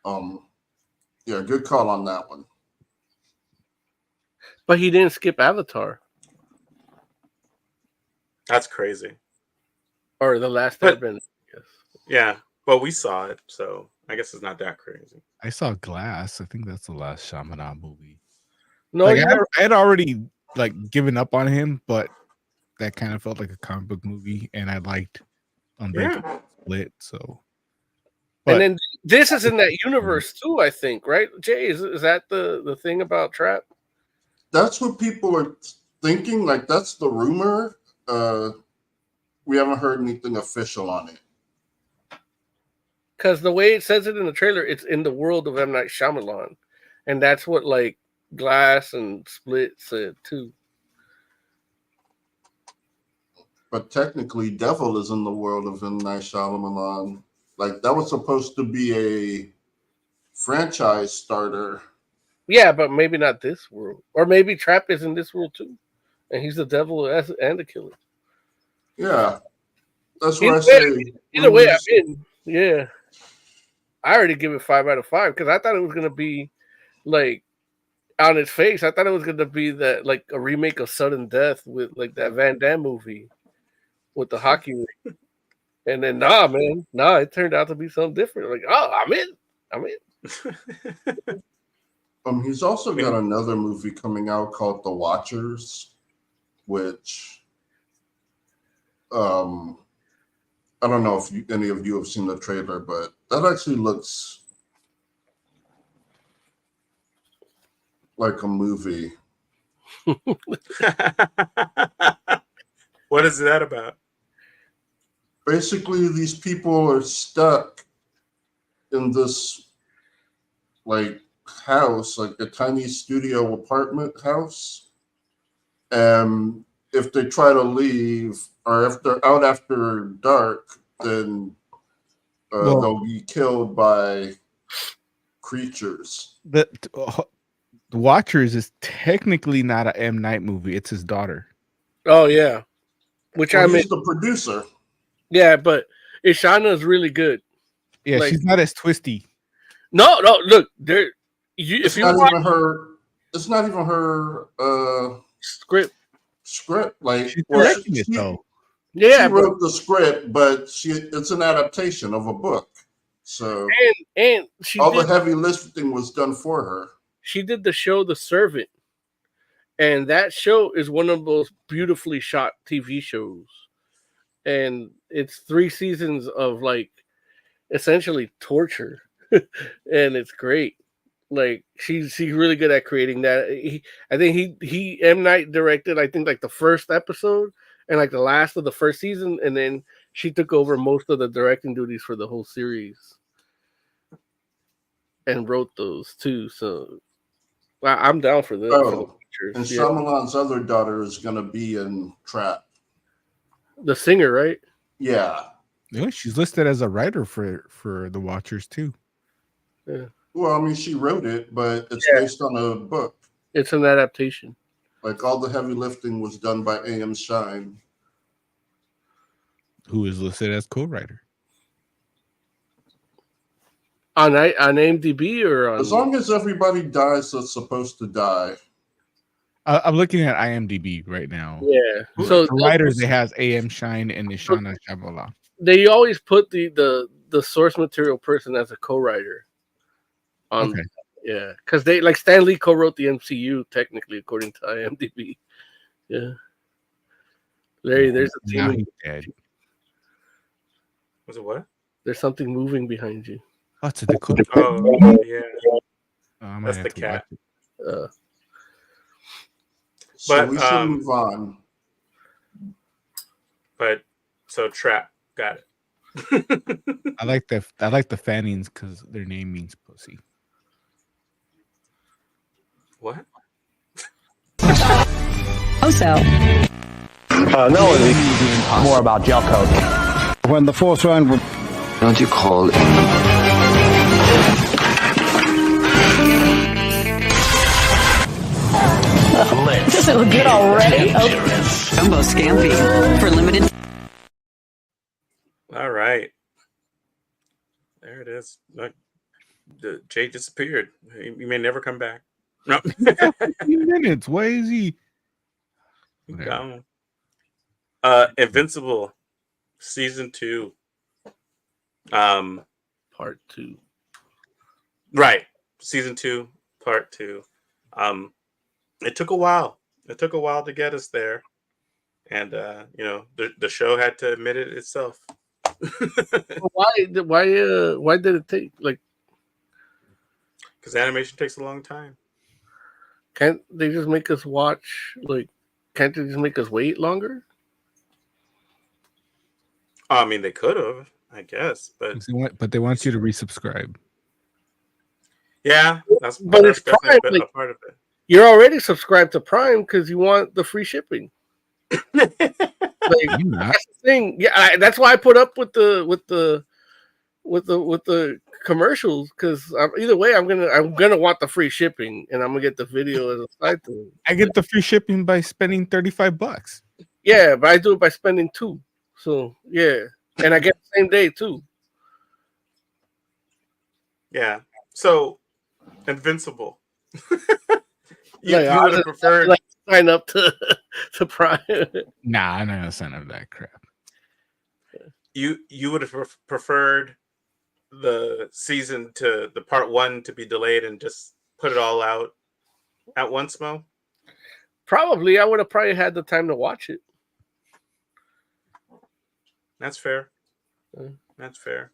Yeah, good call on that one. But he didn't skip Avatar. That's crazy. Or The Last Airbender. Yeah, well, we saw it, so I guess it's not that crazy. I saw Glass. I think that's the last Shyamalan movie. No, I had already given up on him, but that kind of felt like a comic book movie, and I liked Unbreakable Split. So, and then this is in that universe too, I think, right? Jay, is that the thing about Trap? That's what people are thinking. Like that's the rumor. We haven't heard anything official on it. Because the way it says it in the trailer, it's in the world of M. Night Shyamalan. And that's what, like, Glass and Split said, too. But technically, Devil is in the world of M. Night Shyamalan. Like, that was supposed to be a franchise starter. Yeah, but maybe not this world. Or maybe Trap is in this world, too. And he's the devil and the killer. Yeah. That's what I say. Either way, I'm in. Yeah. I already give it 5 out of 5 because I thought it was going to be, like, on its face, I thought it was going to be that, like, a remake of Sudden Death with, like, that Van Damme movie with the hockey ring. And then, man. It turned out to be something different. Like, I'm in. He's also got another movie coming out called The Watchers, which I don't know if any of you have seen the trailer, but that actually looks like a movie. What is that about? Basically, these people are stuck in this, like, house, like a tiny studio apartment house. And if they try to leave, or if they're out after dark, then they'll be killed by creatures. The Watchers is technically not a M. Night movie. It's his daughter. Oh, yeah. Which he's the producer. Yeah, but Ishana is really good. Yeah, like, she's not as twisty. No, look, there. It's not even her script. Like, she's directing it though. Yeah, she wrote the script, but it's an adaptation of a book. So and she the heavy lifting was done for her. She did the show The Servant, and that show is one of those beautifully shot TV shows, and it's 3 seasons of, like, essentially torture, and it's great. Like, she's really good at creating that. I think he M. Night directed, I think, like, the first episode and, like, the last of the first season, and then she took over most of the directing duties for the whole series and wrote those too. So I'm down for this. And Shyamalan's other daughter is going to be in Trap. The singer, right? Yeah. Yeah, she's listed as a writer for The Watchers too. Yeah. Well, I mean, she wrote it, but it's based on a book. It's an adaptation. Like, all the heavy lifting was done by A.M. Shine, who is listed as co-writer on IMDb or on... As long as everybody dies that's supposed to die. I'm looking at IMDb right now. Yeah. So the writers, it has A.M. Shine and Ishana Shyamalan. They always put the source material person as a co-writer. Okay. Yeah, because they, like, Stan Lee co-wrote the MCU technically according to IMDb. Yeah. There's a team. Was it what? There's something moving behind you. What's it? The oh yeah. That's the cat. So we should move on. But so Trap got it. I like the Fannings because their name means pussy. What? Also, no, more about gel coat. When the fourth round, don't you call it? Does it look good already? Jumbo Scampi for limited. All right. There it is. Look, Jay disappeared. He may never come back. No. 15 minutes. Why is he? Gone. Invincible season 2. Part 2. Right. Season 2, part 2. It took a while. It took a while to get us there. And the show had to admit it itself. Why did it take, like, because animation takes a long time. Can't they just make us watch, like, can't they just make us wait longer? I mean, they could have. I guess, but They want you to resubscribe. yeah, that's But it's definitely Prime. a Like, part of it. you're already subscribed to Prime because you want the free shipping. Like, I'm not. that's the thing. Yeah, that's why I put up with the commercials, because either way I'm gonna want the free shipping, and I'm gonna get the video as a side thing. I get the free shipping by spending $35. Yeah, but I do it by spending $2. So yeah, and I get the same day too. Yeah. So, Invincible. you Like, would have preferred. like sign up to Prime. Nah, I'm not gonna sign up that crap. You would have preferred the season to the part 1 to be delayed and just put it all out at once, Mo? Probably, I would have probably had the time to watch it. That's fair. Mm. That's fair.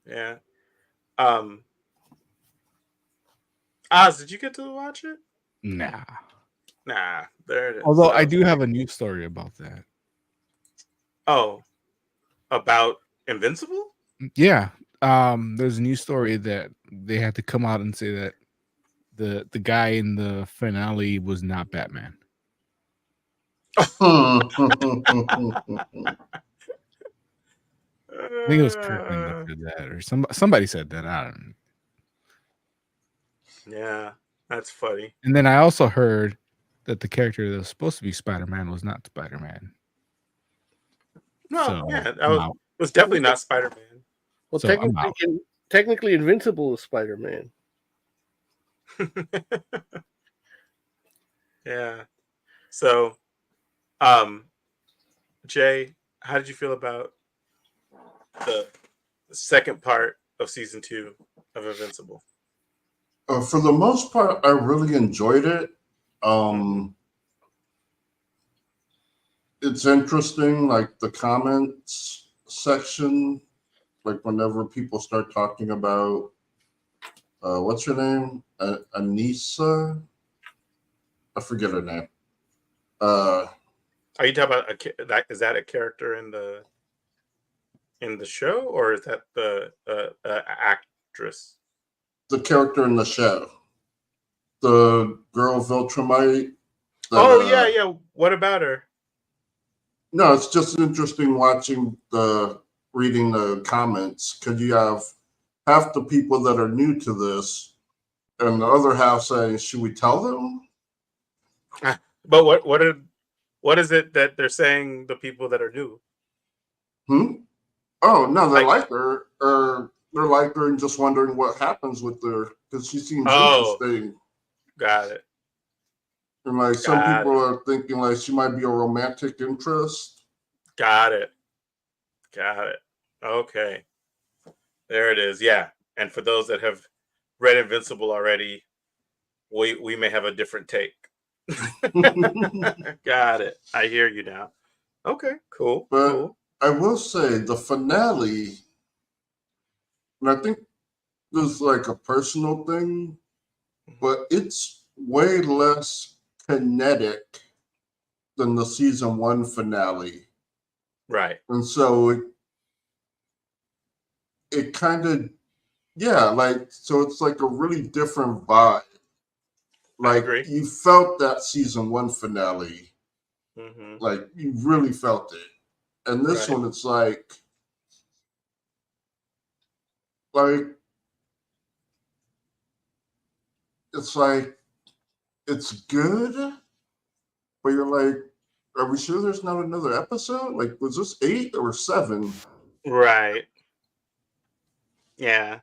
Yeah. Oz, did you get to watch it? Nah. Nah, there it is. Although I do have a news story about that. Oh, about Invincible? Yeah. There's a news story that they had to come out and say that the guy in the finale was not Batman. I think it was Kirkman that said that, or somebody said that. I don't know. Yeah, that's funny. And then I also heard that the character that was supposed to be Spider-Man was not Spider-Man. No, So, yeah, it was definitely not Spider-Man. Well, So I'm out. technically, Invincible is Spider-Man. Yeah. So, Jay, how did you feel about the second part of season 2 of Invincible? For the most part, I really enjoyed it. It's interesting, like the comments section, like whenever people start talking about, what's her name? Anissa? I forget her name. Are you talking about is that a character in the show, or is that the actress? The character in the show. The girl Viltrumite. Yeah. What about her? No, it's just interesting reading the comments, because you have half the people that are new to this, and the other half saying, "Should we tell them?" But what is it that they're saying, the people that are new? Oh no, they like her, or they're like her and just wondering what happens with her, because she seems interesting. Got it. And like some people are thinking like she might be a romantic interest. Got it. Okay. There it is. Yeah. And for those that have read Invincible already, we may have a different take. Got it. I hear you now. Okay, cool. But cool. I will say the finale, and I think this is like a personal thing, but it's way less kinetic than the season 1 finale. Right. And so it kind of, so it's like a really different vibe. Like you felt that season 1 finale. Like you really felt it. And this one, it's like it's good, but you're like, are we sure there's not another episode? Like, was this 8 or 7? Right. Yeah.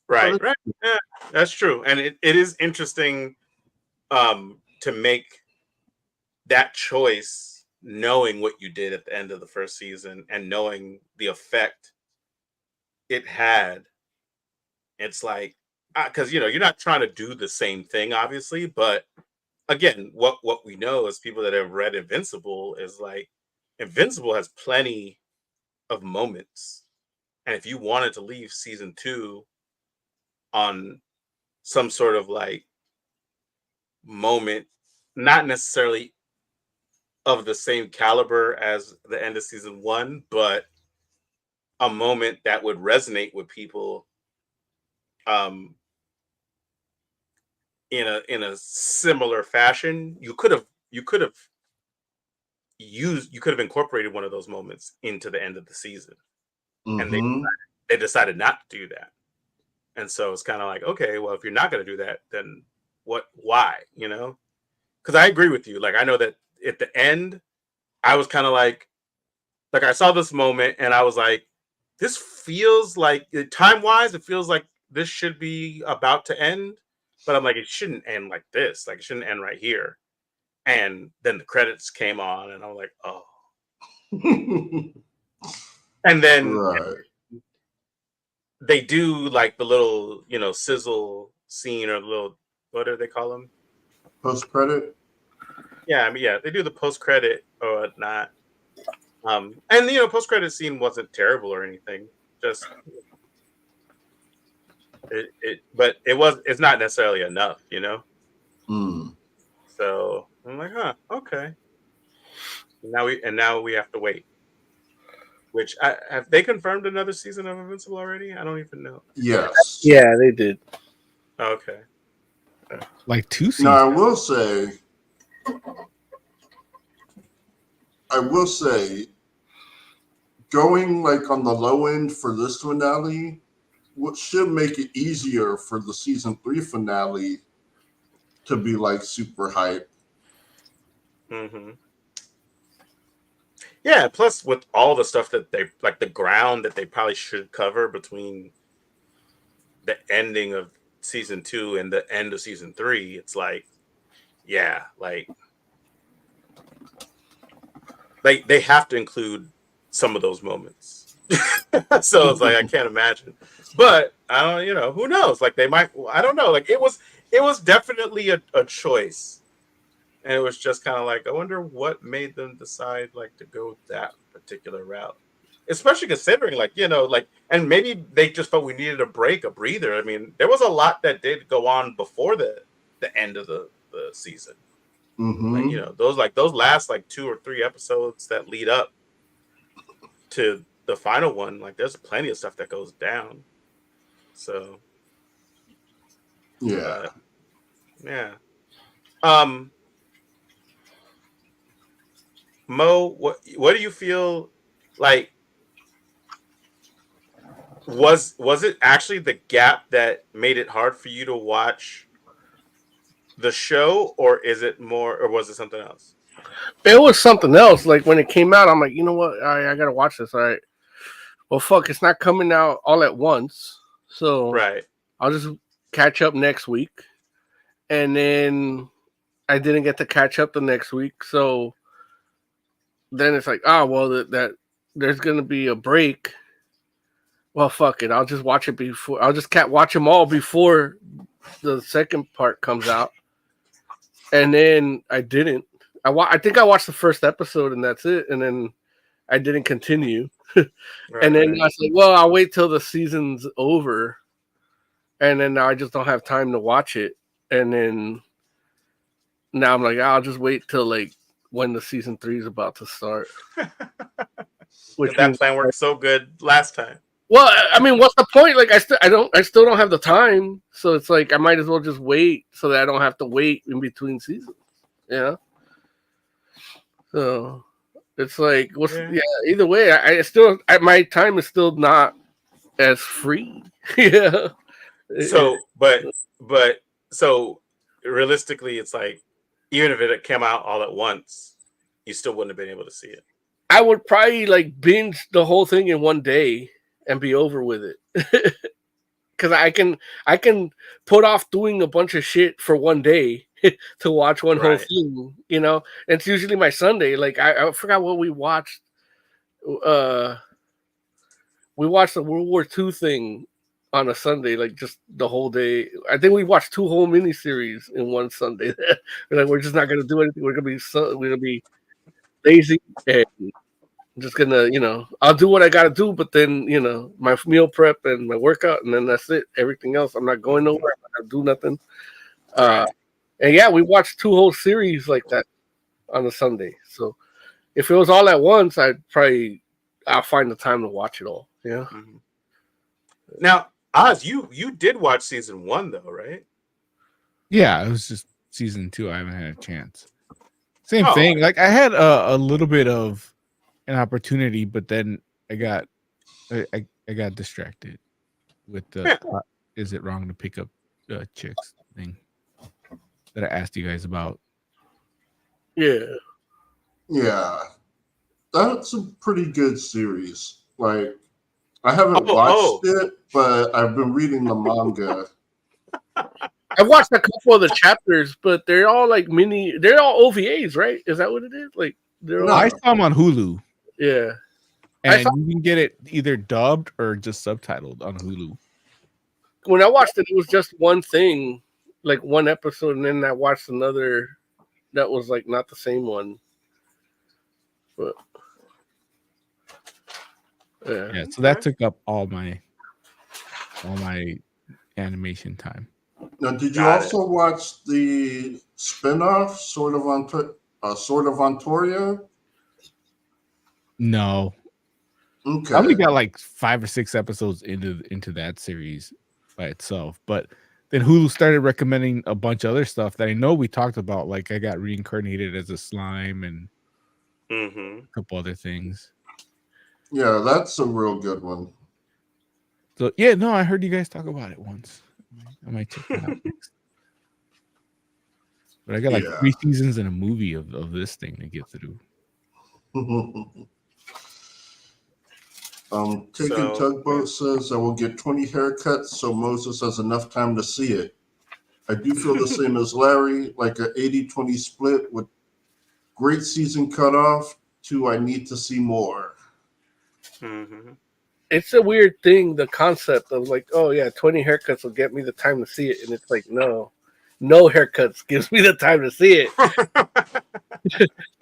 Right. Yeah, that's true. And it is interesting to make that choice, knowing what you did at the end of the first season and knowing the effect it had. It's like, because you're not trying to do the same thing, obviously, but again, what we know as people that have read Invincible is like Invincible has plenty of moments, and if you wanted to leave season 2 on some sort of like moment, not necessarily of the same caliber as the end of season 1, but a moment that would resonate with people in a similar fashion. You could have incorporated one of those moments into the end of the season, and they decided not to do that. And so it's kind of like, okay, well, if you're not going to do that, then why, because I agree with you. Like, I know that at the end I was kind of like I saw this moment and I was like, this feels like, time wise, it feels like this should be about to end, but I'm like, it shouldn't end like this. Like, it shouldn't end right here. And then the credits came on and I'm like, oh. And then they do like the little, sizzle scene, or the little, what do they call them? Post credit. Yeah, I mean, yeah, they do the post credit or whatnot. And post credit scene wasn't terrible or anything. Just but it's not necessarily enough, So I'm like, huh, okay. Now we have to wait. Which have they confirmed another season of Invincible already? I don't even know. Yes. Yeah, they did. Okay. Like 2 seasons. Now I will say, going like on the low end for this finale, what should make it easier for the season 3 finale to be like super hype. Mm-hmm. Yeah, plus with all the stuff that they, like the ground that they probably should cover between the ending of season 2 and the end of season 3, it's like, yeah, like they have to include some of those moments. So it's like, I can't imagine. But I don't, who knows? Like, they might, I don't know. Like, it was definitely a choice. And it was just kind of like, I wonder what made them decide like to go that particular route. Especially considering, like, and maybe they just felt we needed a breather. I mean, there was a lot that did go on before the end of the season. Mm-hmm. Like, those last like 2 or 3 episodes that lead up to the final one, like, there's plenty of stuff that goes down. So yeah. Yeah. Mo, what do you feel like? Was it actually the gap that made it hard for you to watch the show, or was it something else? It was something else. Like, when it came out, I'm like, you know what? I gotta watch this. All right. Well, fuck, it's not coming out all at once, so Right. I'll just catch up next week. And then I didn't get to catch up the next week, so then it's like, well, that there's gonna be a break. Well, fuck it, I'll just watch it before. I'll just watch them all before the second part comes out. And then I didn't. I think I watched the first episode and that's it. And then I didn't continue. And then I was like, well, I'll wait till the season's over. And then now I just don't have time to watch it. And then now I'm like, I'll just wait till like when the season 3 is about to start. Which that plan worked so good last time. Well, I mean, what's the point? Like, I still don't have the time. So it's like, I might as well just wait so that I don't have to wait in between seasons. Yeah. So it's like, either way, my time is still not as free. Yeah. So, but so realistically, it's like, even if it came out all at once, you still wouldn't have been able to see it. I would probably like binge the whole thing in one day and be over with it. Because I can put off doing a bunch of shit for one day to watch one whole thing, And it's usually my Sunday. Like, I forgot what we watched. We watched the World War II thing on a Sunday, like just the whole day. I think we watched 2 whole miniseries in one Sunday. We're just not gonna do anything. We're gonna be lazy and just gonna, I'll do what I gotta do, but then my meal prep and my workout, and then that's it. Everything else, I'm not going nowhere. I'm not gonna do nothing. And yeah, we watched 2 whole series like that on a Sunday. So if it was all at once, I'll find the time to watch it all. Yeah. Mm-hmm. Now, Oz, you did watch season 1 though, right? Yeah, it was just season 2. I haven't had a chance. Same Oh, thing. okay. Like I had a little bit of an opportunity, but then I got distracted with the is it wrong to pick up chicks thing that I asked you guys about. Yeah. Yeah, that's a pretty good series. Like, I haven't watched it, but I've been reading the manga. I've watched a couple of the chapters, but they're all like they're all OVAs, right? Is that what it is? Like, they're all, I saw them on Hulu. Yeah. And you can get it either dubbed or just subtitled on Hulu. When I watched it, it was just one thing, like one episode, and then I watched another that was like not the same one. But yeah, so that took up all my animation time. Now, did you also watch the spin-off, Sword of Ontaria? No. Okay. I only got like 5 or 6 episodes into that series by itself, but then Hulu started recommending a bunch of other stuff that I know we talked about. Like I got reincarnated as a slime and a couple other things. Yeah, that's a real good one. So yeah, no, I heard you guys talk about it once. I might check it out next. But I got like 3 seasons and a movie of this thing to get through. Taking Tugboat says I will get 20 haircuts so Moses has enough time to see it. I do feel the same as Larry, like an 80-20 split with great season cutoff to I need to see more. It's a weird thing, the concept of like, oh yeah, 20 haircuts will get me the time to see it. And it's like, no haircuts gives me the time to see it.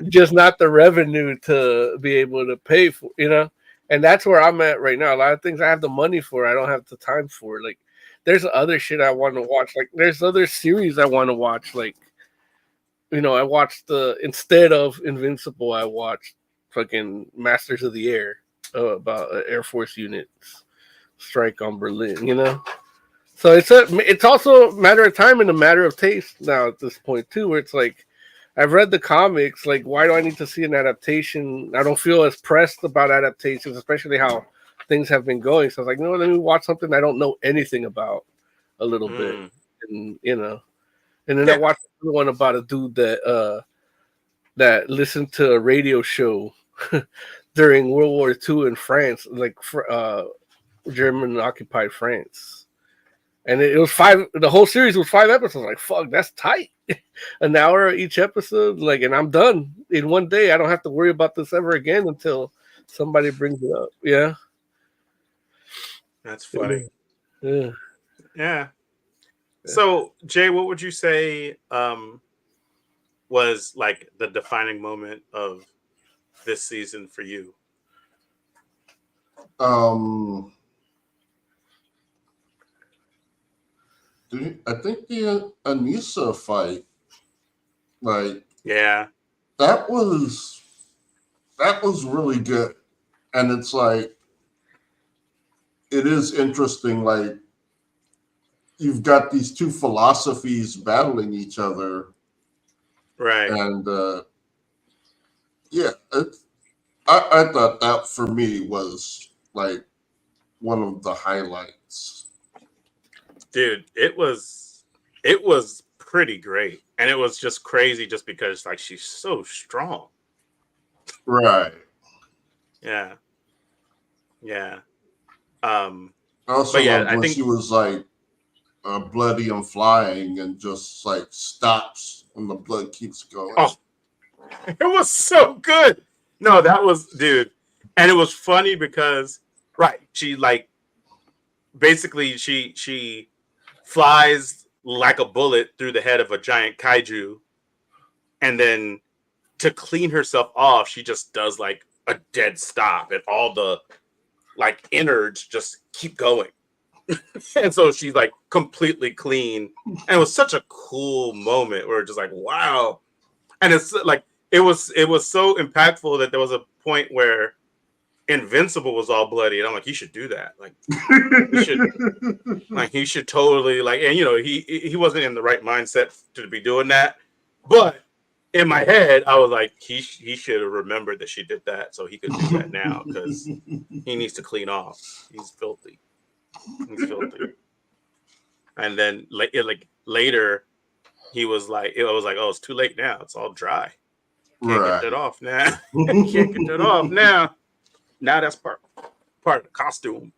Just not the revenue to be able to pay for, And that's where I'm at right now. A lot of things I have the money for, I don't have the time for. Like, there's other shit I want to watch. Like, there's other series I want to watch. Like, I watched instead of Invincible, I watched fucking Masters of the Air about Air Force units strike on Berlin. So it's also a matter of time and a matter of taste now at this point too, where it's like, I've read the comics. Like, why do I need to see an adaptation? I don't feel as pressed about adaptations, especially how things have been going. So I was like, let me watch something I don't know anything about a little bit, and And then I watched another one about a dude that listened to a radio show during World War II in France, like German occupied France. And it was the whole series was 5 episodes. Like, fuck, that's tight. An hour each episode, and I'm done in one day. I don't have to worry about this ever again until somebody brings it up. Yeah. That's funny. Yeah. So, Jay, what would you say was like the defining moment of this season for you? I think the Anissa fight, that was really good. And it's like, it is interesting, like, you've got these two philosophies battling each other. Right. And I thought that for me was like one of the highlights. Dude, it was pretty great. And it was just crazy just because like she's so strong. Right. Yeah. Also, I think she was like bloody and flying and just like stops and the blood keeps going. Oh, it was so good. No, that was, dude. And it was funny because, she like basically she flies like a bullet through the head of a giant kaiju, and then to clean herself off, she just does like a dead stop, and all the like innards just keep going. And so she's like completely clean, and it was such a cool moment where it's just like, wow. And it's like it was so impactful that there was a point where Invincible was all bloody, and I'm like, he should do that. He should totally and he wasn't in the right mindset to be doing that. But in my head, I was like, he should have remembered that she did that, so he could do that now because he needs to clean off. He's filthy. And then later, he was like, oh, it's too late now. It's all dry. Can't get that off now. Can't get that off now. Now that's part of the costume.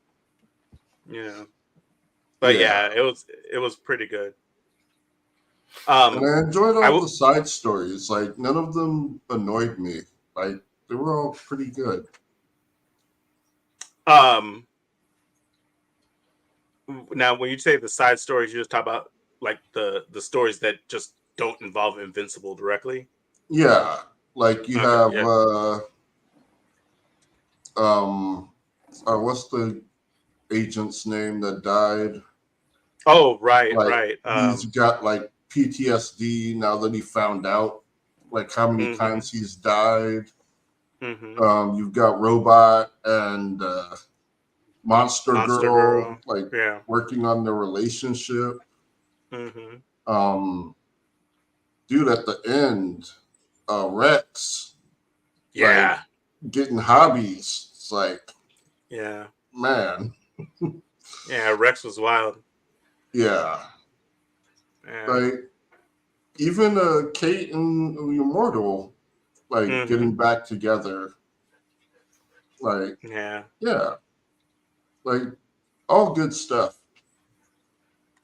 Yeah. But yeah, it was pretty good. And I enjoyed all the side stories. Like, none of them annoyed me. Like, they were all pretty good. Now, when you say the side stories, you just talk about like the stories that just don't involve Invincible directly. Yeah, like you have what's the agent's name that died? Oh, right. He's got like PTSD now that he found out like how many times he's died. You've got Robot and Monster Girl working on their relationship. Dude, at the end, Rex, getting hobbies. It's like, man. Yeah, Rex was wild. Yeah. Like, even Kate and Immortal, getting back together. Like, like, all good stuff.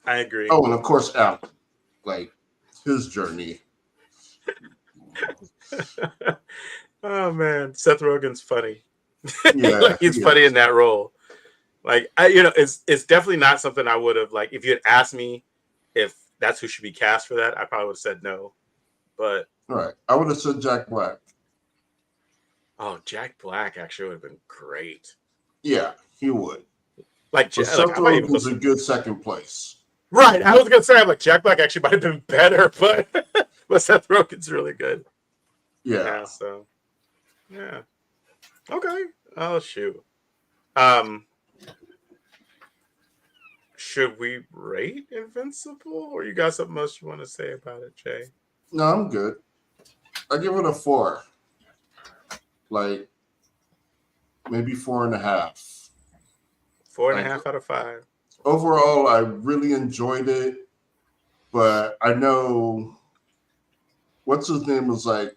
I agree. Oh, and of course, Alan, like, his journey. Oh man, Seth Rogen's funny. Yeah, he's funny in that role. Like, it's definitely not something I would have if you had asked me if that's who should be cast for that, I probably would have said no. But right, I would have said Jack Black. Oh, Jack Black actually would have been great. Yeah, he would. Seth I Rogen's a good second place. Right, I was gonna say Jack Black actually might have been better, but Seth Rogen's really good. Yeah. So yeah. Okay. Oh shoot. Should we rate Invincible, or you got something else you want to say about it, Jay? No, I'm good. I give it a 4. Like, maybe 4.5. 4.5 out of 5. Overall, I really enjoyed it, but I know what's his name was like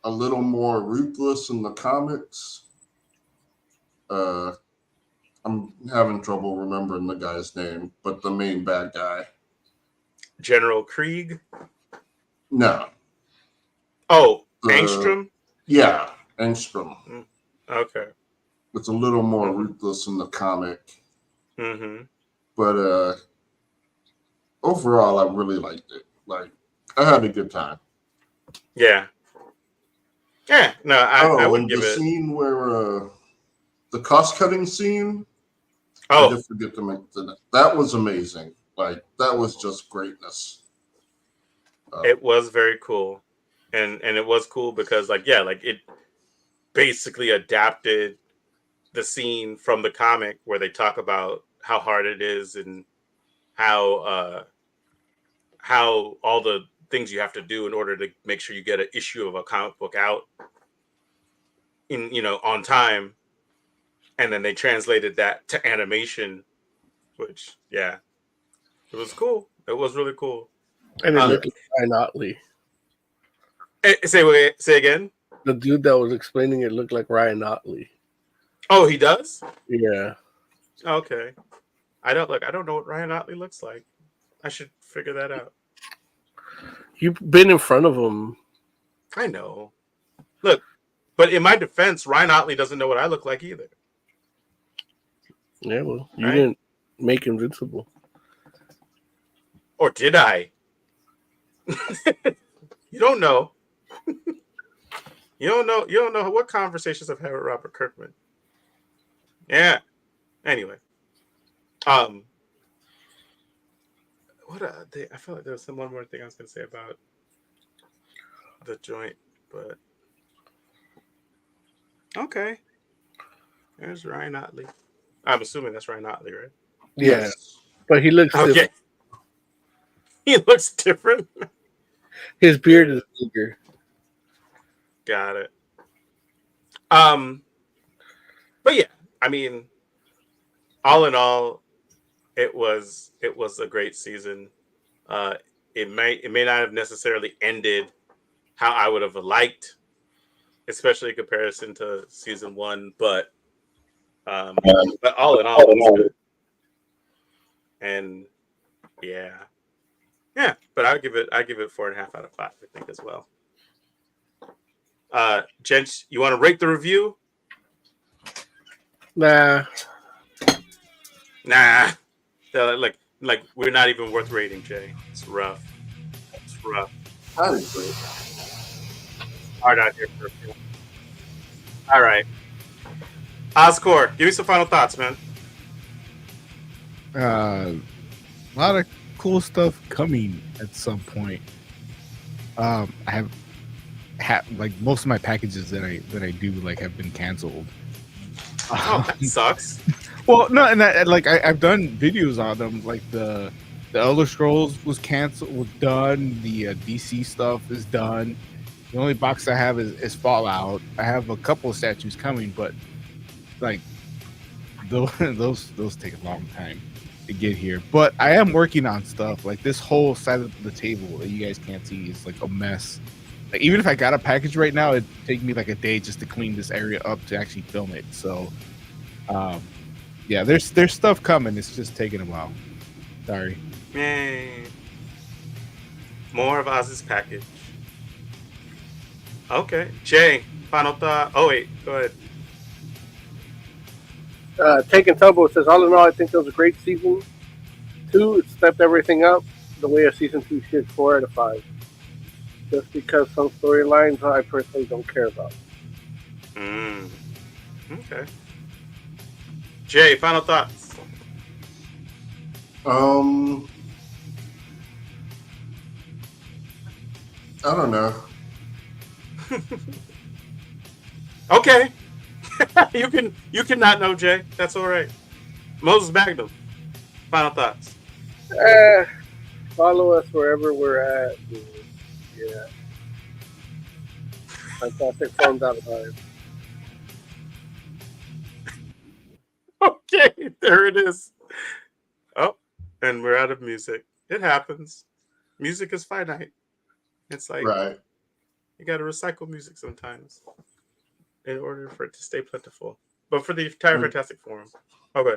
a little more ruthless in the comics. I'm having trouble remembering the guy's name, but the main bad guy. General Krieg? No. Oh, Angstrom? Yeah, Angstrom. Okay. It's a little more ruthless in the comic. But overall, I really liked it. Like, I had a good time. Yeah. Yeah. No, I wouldn't give it. The scene where the cost-cutting scene. Oh, I did forget to mention that was amazing. Like, that was just greatness. It was very cool, and it was cool because it basically adapted the scene from the comic where they talk about how hard it is and how all the things you have to do in order to make sure you get an issue of a comic book out on time. And then they translated that to animation, which, it was cool. It was really cool. And it looked like Ryan Otley. Say again? The dude that was explaining it looked like Ryan Otley. Oh, he does? Yeah. Okay. I don't know what Ryan Otley looks like. I should figure that out. You've been in front of him. I know. Look, but in my defense, Ryan Otley doesn't know what I look like either. Yeah, well, you didn't make Invincible. Or did I? You don't know. You don't know what conversations I've had with Robert Kirkman. Yeah. Anyway. What I feel like there was one more thing I was going to say about the joint. but okay. There's Ryan Otley. I'm assuming that's Ryan Otley, right? Yeah, Yes. but he looks Okay. different. He looks different. His beard is bigger. Got it. But yeah, I mean, all in all, it was a great season. It may not have necessarily ended how I would have liked, especially in comparison to season one, but all in all, it was good. And yeah. But I give it 4.5 out of 5, I think, as well. Gents, you want to rate the review? Nah. Nah. Like we're not even worth rating, Jay. It's rough. I agree. Hard out here for a few. All right. Oscore, give me some final thoughts, man. A lot of cool stuff coming at some point. I have like most of my packages that I do like have been canceled. Oh, that sucks. Well, no, and I've done videos on them. Like the Elder Scrolls was done. The DC stuff is done. The only box I have is Fallout. I have a couple of statues coming, but like those take a long time to get here. But I am working on stuff. Like this whole side of the table that you guys can't see is like a mess. Like even if I got a package right now, it'd take me like a day just to clean this area up to actually film it. So yeah, there's stuff coming. It's just taking a while. Sorry. Yay. More of Oz's package. Okay. Jay, final thought. Oh wait, go ahead. Taking Tubbo says, all in all, I think it was a great season 2. It stepped everything up the way a season 2 should. 4 out of 5. Just because some storylines I personally don't care about. Okay. Jay, final thoughts. I don't know. Okay. you can not know, Jay. That's all right. Moses Magnum, final thoughts. Follow us wherever we're at. Yeah. Fantastic Forms out of 5. Okay, there it is. Oh, and we're out of music. It happens. Music is finite. It's like Right. you got to recycle music sometimes in order for it to stay plentiful. But for the entire Fantastic Forum. Okay.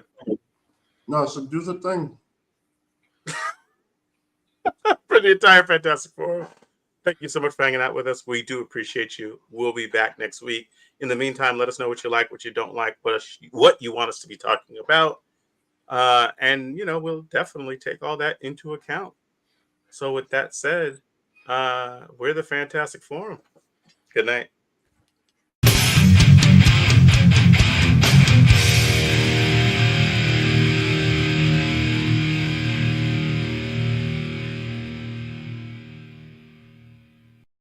No, so do the thing. For the entire Fantastic Forum. Thank you so much for hanging out with us. We do appreciate you. We'll be back next week. In the meantime, let us know what you like, what you don't like, what you want us to be talking about. And, we'll definitely take all that into account. So with that said, we're the Fantastic Forum. Good night.